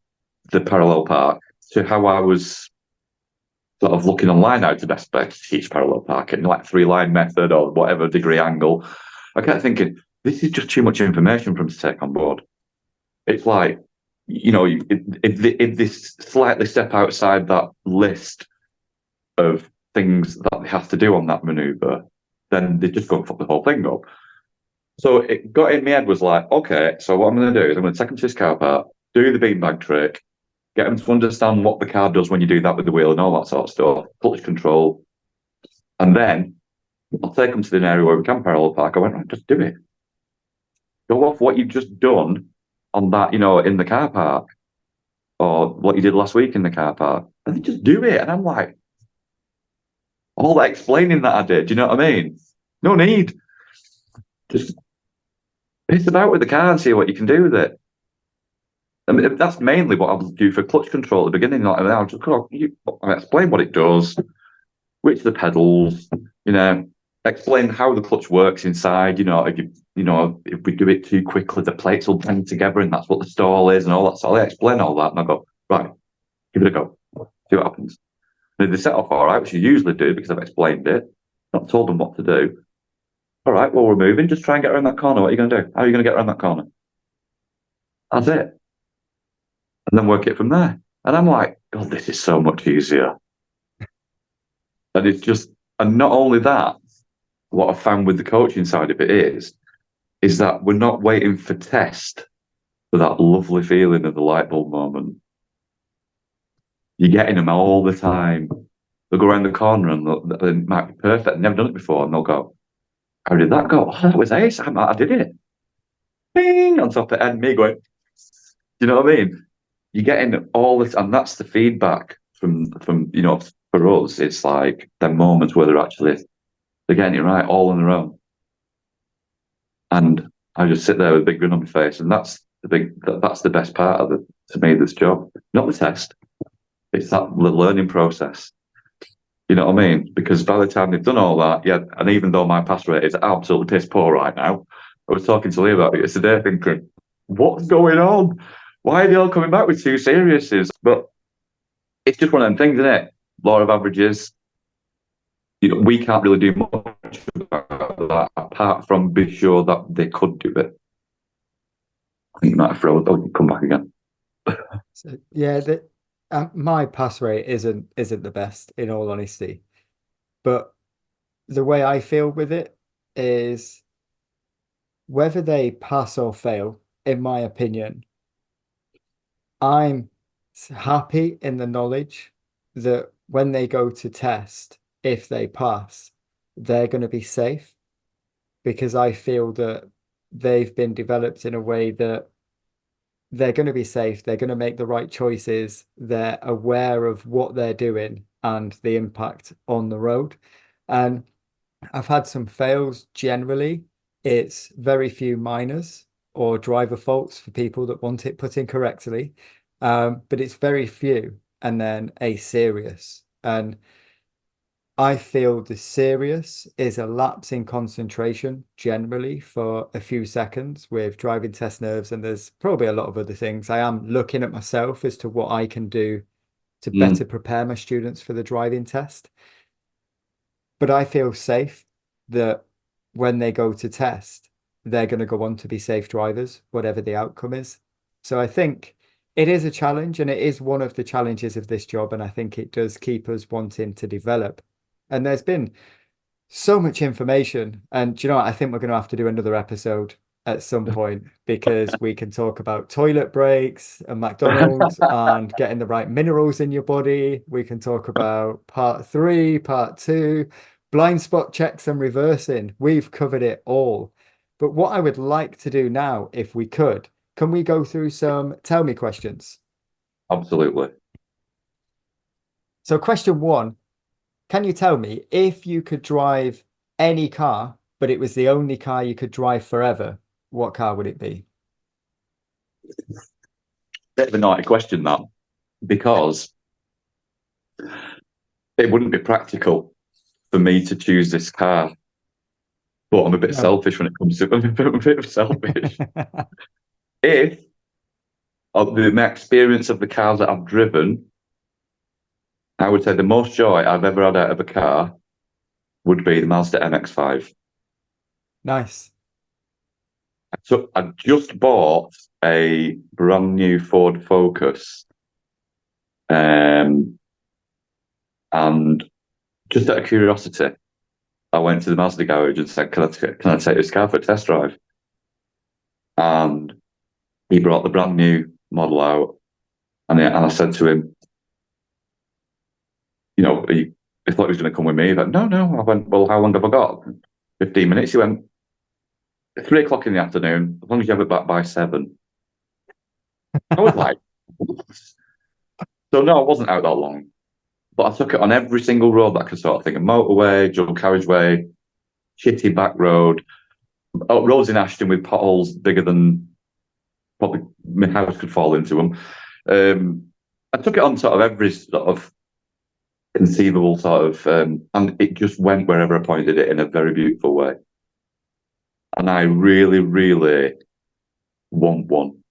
the parallel park to how I was sort of looking online how to best to teach parallel parking, like 3-line method or whatever degree angle. I kept thinking, this is just too much information for them to take on board. It's like, if this slightly step outside that list of things that they have to do on that maneuver, then they just go and fuck the whole thing up. So it got in my head was like, okay, so what I'm going to do is I'm going to take them to this car park, do the beanbag trick, get them to understand what the car does when you do that with the wheel and all that sort of stuff, clutch control, and then I'll take them to the area where we can parallel park. I went, right, just do it. Go off what you've just done on that, in the car park, or what you did last week in the car park, and then just do it. And I'm like, all that explaining that I did, do you know what I mean? No need. Just piss about with the car and see what you can do with it. I mean, that's mainly what I'll do for clutch control at the beginning. Like, I'll just I explain what it does, which are the pedals, explain how the clutch works inside. If we do it too quickly, the plates will bend together, and that's what the stall is, and all that. So I explain all that, and I go, right, give it a go, see what happens. And if they set off all right, which you usually do because I've explained it, not told them what to do. All right, well, we're moving. Just try and get around that corner. What are you going to do? How are you going to get around that corner? That's it. And then work it from there. And I'm like, God, this is so much easier. And it's just, and not only that, what I found with the coaching side of it is that we're not waiting for test for that lovely feeling of the light bulb moment. You're getting them all the time. They'll go around the corner and it might be perfect. Never done it before. And they'll go, how did that go? Oh, that was ace. I did it. Bing on top of it, and me going, you know what I mean? You're getting all this, and that's the feedback from for us. It's like the moments where they're getting it right all on their own, and I just sit there with a big grin on my face, and that's the best part of it to me. This job, not the test. It's the learning process. You know what I mean? Because by the time they've done all that, yeah, and even though my pass rate is absolutely piss poor right now, I was talking to Lee about it yesterday, thinking, what's going on? Why are they all coming back with two seriouses? But it's just one of them things, isn't it? Law of averages. We can't really do much about that apart from be sure that they could do it. I think you might have frozen. Oh, you come back again. So yeah, my pass rate isn't the best in all honesty, but the way I feel with it is whether they pass or fail, in my opinion, I'm happy in the knowledge that when they go to test, if they pass, they're going to be safe because I feel that they've been developed in a way that they're going to be safe, they're going to make the right choices, they're aware of what they're doing and the impact on the road. And I've had some fails generally. It's very few minors or driver faults for people that want it put in correctly. But it's very few and then a serious. And I feel the serious is a lapse in concentration generally for a few seconds with driving test nerves. And there's probably a lot of other things. I am looking at myself as to what I can do to better Mm. prepare my students for the driving test. But I feel safe that when they go to test, they're going to go on to be safe drivers, whatever the outcome is. So I think it is a challenge and it is one of the challenges of this job. And I think it does keep us wanting to develop. And there's been so much information. And do you know what? I think we're going to have to do another episode at some point because we can talk about toilet breaks and McDonald's and getting the right minerals in your body. We can talk about part three, part two, blind spot checks and reversing. We've covered it all. But what I would like to do now, if we could, can we go through some tell me questions? Absolutely. So, question one, can you tell me if you could drive any car, but it was the only car you could drive forever, what car would it be? Bit of a naughty question, that, because it wouldn't be practical for me to choose this car. But I'm a bit No. selfish when it comes to I'm a bit of selfish. If of my experience of the cars that I've driven, I would say the most joy I've ever had out of a car would be the Mazda MX-5. Nice. So I just bought a brand new Ford Focus, and just out of curiosity, I went to the Mazda garage and said, "Can I take this car for a test drive?" And he brought the brand new model out, and I said to him, I thought he was going to come with me. But no. I went, well, how long have I got? 15 minutes. He went, 3 o'clock in the afternoon, as long as you have it back by 7. I was like, what? So no, I wasn't out that long. But I took it on every single road that I could sort of think of: motorway, dual carriageway, shitty back road, roads in Ashton with potholes bigger than probably my house could fall into them. I took it on sort of every sort of conceivable sort of, and it just went wherever I pointed it in a very beautiful way. And I really, really want one.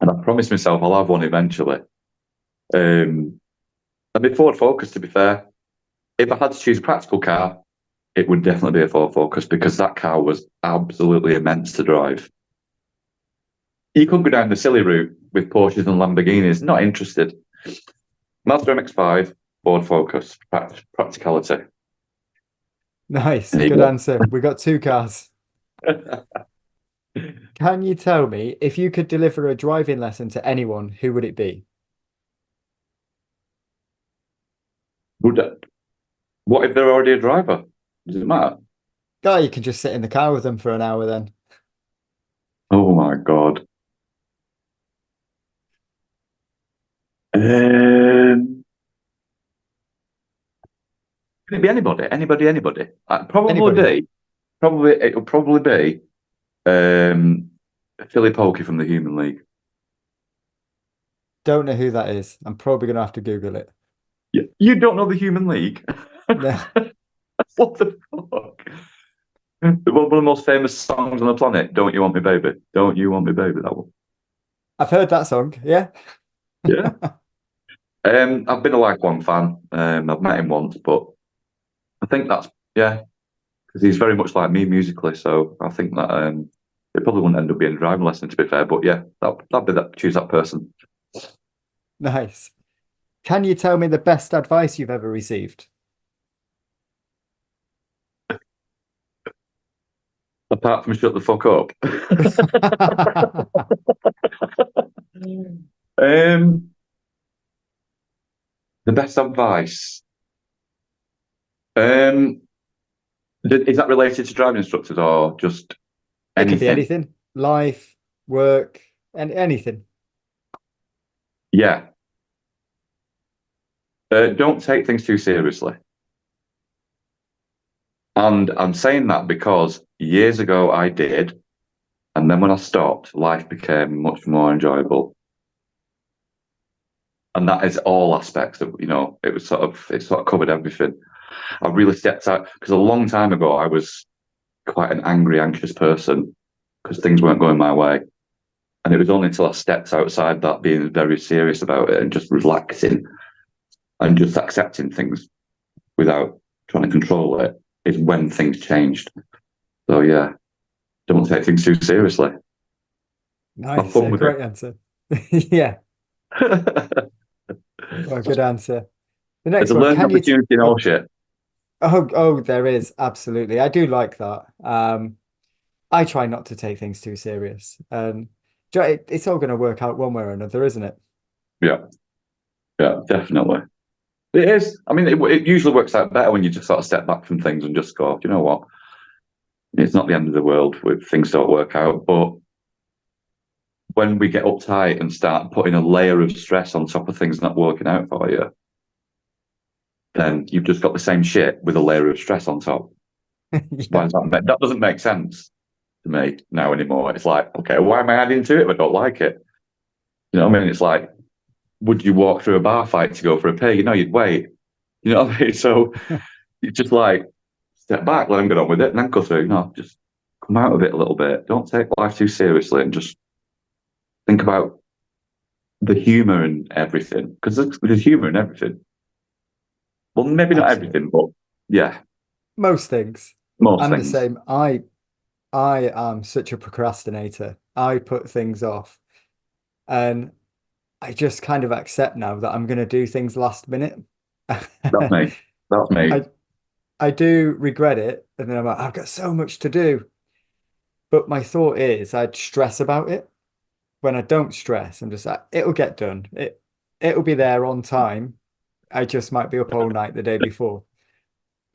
And I promised myself I'll have one eventually. And my Ford Focus, to be fair, if I had to choose a practical car, it would definitely be a Ford Focus because that car was absolutely immense to drive. You could go down the silly route with Porsches and Lamborghinis. Not interested. Mazda MX-5, Ford Focus, practicality. Nice. There Good you answer. We got two cars. go. Can you tell me if you could deliver a driving lesson to anyone, who would it be? Would What if they're already a driver? Does it matter? Oh, you can just sit in the car with them for an hour then. Oh my God. Um, Could it be anybody? Anybody? Anybody. It'll probably be um, Philip Pokey from the Human League. Don't know who that is. I'm probably gonna have to Google it. Yeah. You don't know the Human League? No, What the fuck? One of the most famous songs on the planet. Don't you want me, baby? Don't you want me, baby? That one. I've heard that song. Yeah. Yeah. I've been a lifelong fan. I've met him once, but I think that's yeah, because he's very much like me musically. So I think that it probably wouldn't end up being a driving lesson, to be fair. But yeah, that'd be that. Choose that person. Nice. Can you tell me the best advice you've ever received? Apart from shut the fuck up. um, the best advice. Um, is that related to driving instructors or just It could be anything? anything, life, work, and anything. Yeah. Don't take things too seriously. And I'm saying that because years ago I did, and then when I stopped, life became much more enjoyable. And that is all aspects of, it sort of covered everything. I really stepped out because a long time ago I was quite an angry, anxious person because things weren't going my way. And it was only until I stepped outside that being very serious about it and just relaxing and just accepting things without trying to control it is when things changed. So yeah, don't take things too seriously. Have Nice. fun A with it. great answer. Yeah. Well, good answer. The There's next a one, learning can you opportunity in all oh, shit. there is absolutely. I do like that. I try not to take things too serious. It's all going to work out one way or another, isn't it? Yeah, yeah, definitely. It is. I mean, it usually works out better when you just sort of step back from things and just go, you know what? It's not the end of the world if things don't work out. But when we get uptight and start putting a layer of stress on top of things not working out for you, then you've just got the same shit with a layer of stress on top. Why Yeah. does that doesn't make sense to me now anymore? It's like, okay, why am I adding to it if I don't like it? You know what I mean? It's like, would you walk through a bar fight to go for a pig? You know, you'd wait. You know what I mean? So it's just like step back, let them get on with it, and then go through. Just come out of it a little bit. Don't take life too seriously, and just think about the humor in everything because there's humor in everything. Well, maybe not Absolutely. everything, but yeah, Most things. most I'm the things. same. I am such a procrastinator. I put things off and I just kind of accept now that I'm going to do things last minute. That's me. That's me. I I do regret it, and then I'm like, I've got so much to do. But my thought is I'd stress about it. When I don't stress, I'm just like, it'll get done. It'll be there on time. I just might be up all night the day before.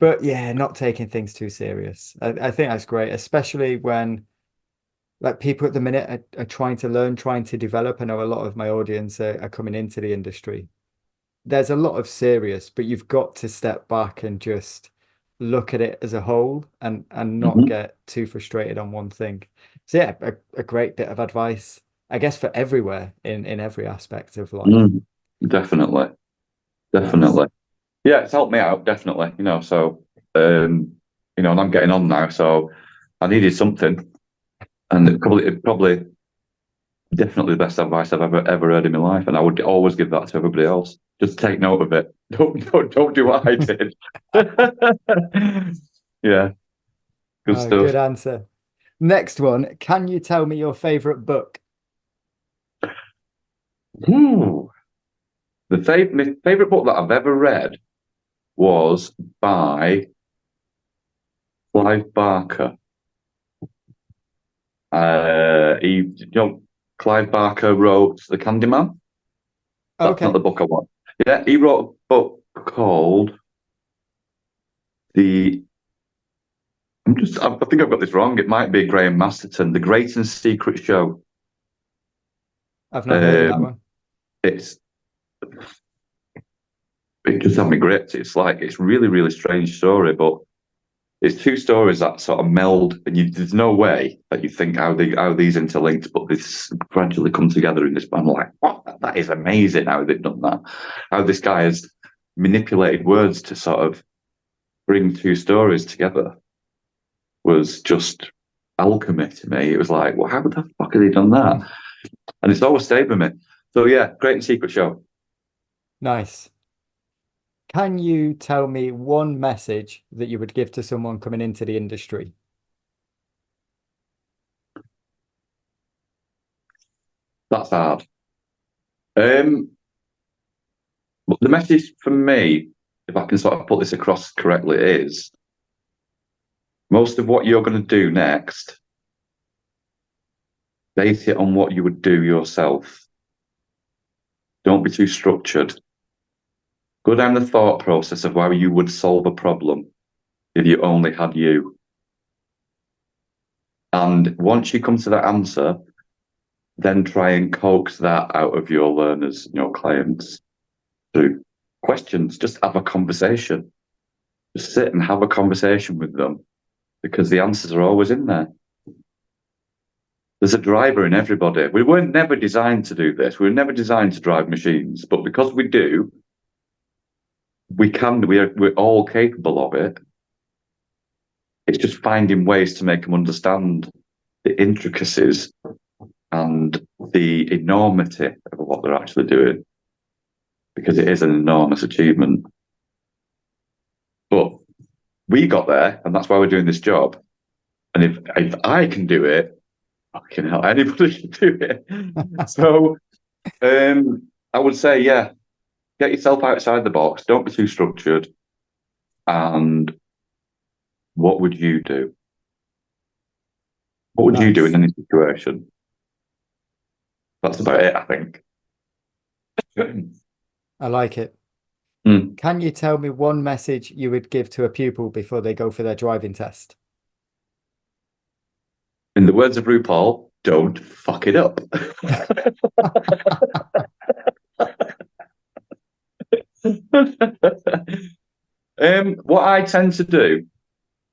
But yeah, not taking things too serious. I think that's great, especially when like people at the minute are trying to learn, trying to develop. I know a lot of my audience are coming into the industry. There's a lot of serious, but you've got to step back and just look at it as a whole and not Mm-hmm. get too frustrated on one thing. So yeah, a great bit of advice, I guess, for everywhere in every aspect of life. Mm, definitely, Nice. definitely. Yeah, it's helped me out definitely. Um, and I'm getting on now, so I needed something, and it probably definitely the best advice I've ever heard in my life, and I would always give that to everybody else. Just take note of it. Don't do what I did. Yeah, good Good stuff. answer. Next one, can you tell me your favorite book? Ooh. My favorite book that I've ever read was by Clive Barker. Clive Barker wrote The Candyman. That's not the Okay. book I want. Yeah, he wrote a book called The I think I've got this wrong. It might be Graham Masterton, The Great and Secret Show. I've not heard of that Um, one. it's it just had me gripped. It's really, really strange story, but it's two stories that sort of meld, and there's no way that you think how these interlinked, but this gradually come together in this. I'm like, what? That is amazing how they've done that. How this guy has manipulated words to sort of bring two stories together was just alchemy to me. It was like, well, how the fuck have they done that? And it's always stayed with me. So yeah, Great and Secret Show. Nice. Can you tell me one message that you would give to someone coming into the industry? That's hard. But the message for me, if I can sort of put this across correctly, is most of what you're going to do next, base it on what you would do yourself. Don't be too structured. Go down the thought process of how you would solve a problem if you only had you. And once you come to that answer, then try and coax that out of your learners and your clients through questions. Just have a conversation. Just sit and have a conversation with them because the answers are always in there. There's a driver in everybody. We weren't never designed to do this. We were never designed to drive machines, but because we do, we're all capable of it. It's just finding ways to make them understand the intricacies and the enormity of what they're actually doing, because it is an enormous achievement. But we got there, and that's why we're doing this job. And if I can do it, fucking hell, anybody can do it. So I would say, yeah, get yourself outside the box. Don't be too structured. And what would you do? What would you do in Nice. any situation? That's about it, I think. I like it. Mm. Can you tell me one message you would give to a pupil before they go for their driving test? In the words of RuPaul, don't fuck it up. What I tend to do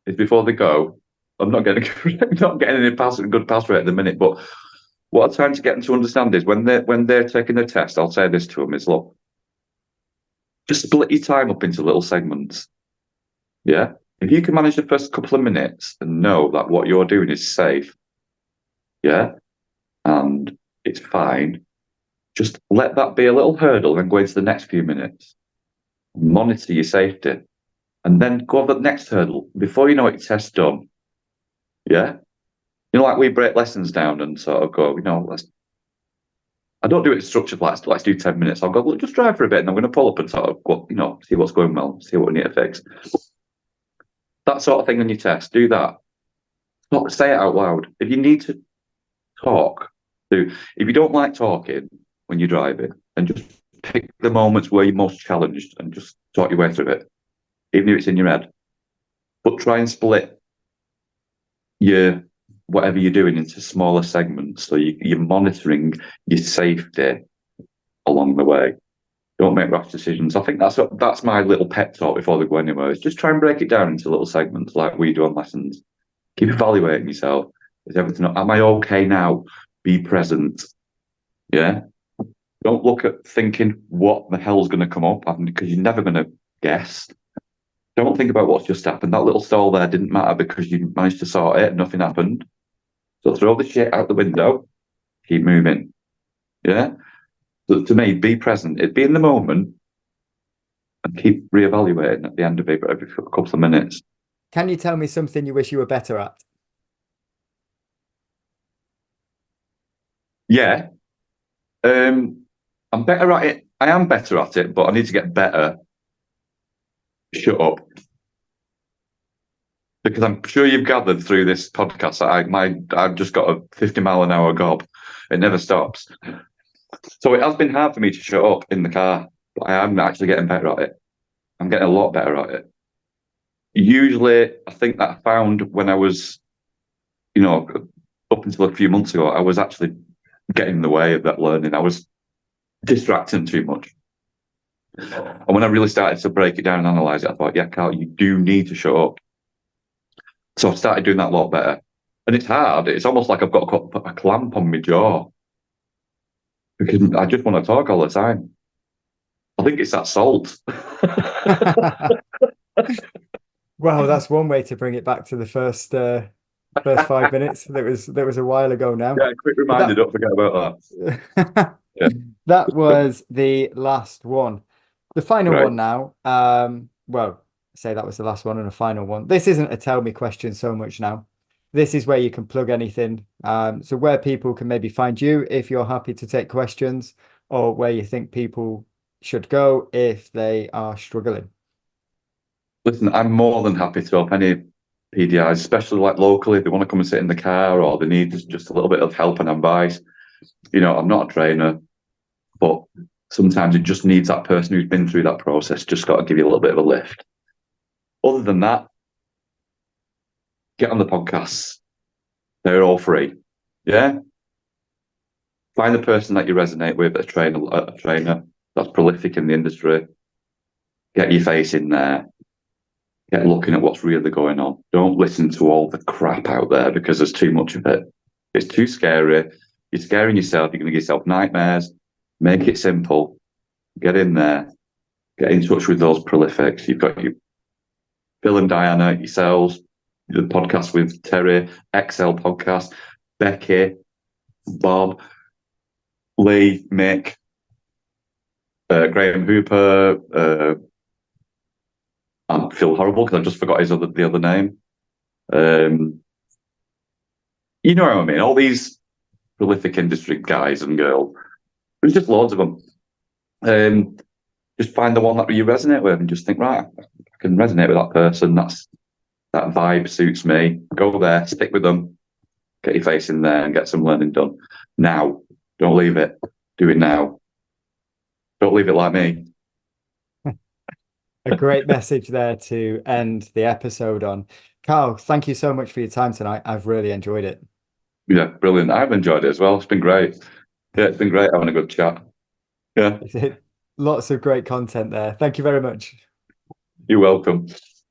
is before they go, I'm not getting any good pass rate at the minute, but what I'm trying to get them to understand is when they're taking the test, I'll say this to them: is look, just split your time up into little segments. Yeah, if you can manage the first couple of minutes and know that what you're doing is safe, yeah, and it's fine, just let that be a little hurdle and go into the next few minutes. Monitor your safety, and then go over the next hurdle. Before you know it, your test's done. Yeah, like we break lessons down and sort of go, I don't do it structured. Let's do 10 minutes. I'll go, look, just drive for a bit, and I'm going to pull up and sort of go, see what's going well, see what we need to fix. That sort of thing on your test. Do that. Not say it out loud. If you need to talk, if you don't like talking when you're driving, and just pick the moments where you're most challenged and just talk your way through it, even if it's in your head. But try and split your whatever you're doing into smaller segments, so you're monitoring your safety along the way. Don't make rash decisions. I think that's my little pep talk before they go anywhere. Is just try and break it down into little segments like we do on lessons. Keep evaluating yourself. Is everything? Am I okay now? Be present. Yeah. Don't look at thinking what the hell's going to come up, because you're never going to guess. Don't think about what's just happened. That little stall there didn't matter because you managed to sort it. Nothing happened. So throw the shit out the window. Keep moving. Yeah. So to me, be present. Be in the moment and keep reevaluating at the end of it every couple of minutes. Can you tell me something you wish you were better at? Yeah. I'm better at it. I am better at it, but I need to get better. Shut up. Because I'm sure you've gathered through this podcast that I've just got a 50-mile-an-hour gob. It never stops. So it has been hard for me to shut up in the car, but I am actually getting better at it. I'm getting a lot better at it. Usually, I think that I found when I was, up until a few months ago, I was actually getting in the way of that learning. I was distracting too much. And when I really started to break it down and analyze it, I thought, yeah, Carl, you do need to show up. So I started doing that a lot better. And it's hard. It's almost like I've got to put a clamp on my jaw because I just want to talk all the time. I think it's that salt. Well, that's one way to bring it back to the first 5 minutes. That was a while ago now. Yeah, quick reminder, But don't forget about that that. Yeah, that was the last one. The final right. one now. Well, say that was the last one and a final one. This isn't a tell me question so much now. This is where you can plug anything. So where people can maybe find you if you're happy to take questions, or where you think people should go if they are struggling. Listen, I'm more than happy to help any PDIs, especially like locally, if they want to come and sit in the car or they need just a little bit of help and advice. I'm not a trainer, but sometimes it just needs that person who's been through that process, just got to give you a little bit of a lift. Other than that, get on the podcasts. They're all free. Yeah. Find the person that you resonate with, a trainer that's prolific in the industry. Get your face in there. Get looking at what's really going on. Don't listen to all the crap out there because there's too much of it. It's too scary. You're scaring yourself. You're going to give yourself nightmares. Make it simple. Get in there. Get in touch with those prolifics. You've got your Phil and Diana, yourselves, the podcast with Terry, Excel podcast, Becky, Bob, Lee, Mick, Graham Hooper, I feel horrible because I just forgot the other name. You know what I mean? All these prolific industry guys and girls. There's just loads of them. Just find the one that you resonate with and just think, right, I can resonate with that person. That vibe suits me. Go there, stick with them, get your face in there and get some learning done. Now, don't leave it. Do it now. Don't leave it like me. A great message there to end the episode on. Carl, thank you so much for your time tonight. I've really enjoyed it. Yeah, brilliant. I've enjoyed it as well. It's been great. Yeah, it's been great having a good chat. Yeah, Lots of great content there. Thank you very much. you're welcome.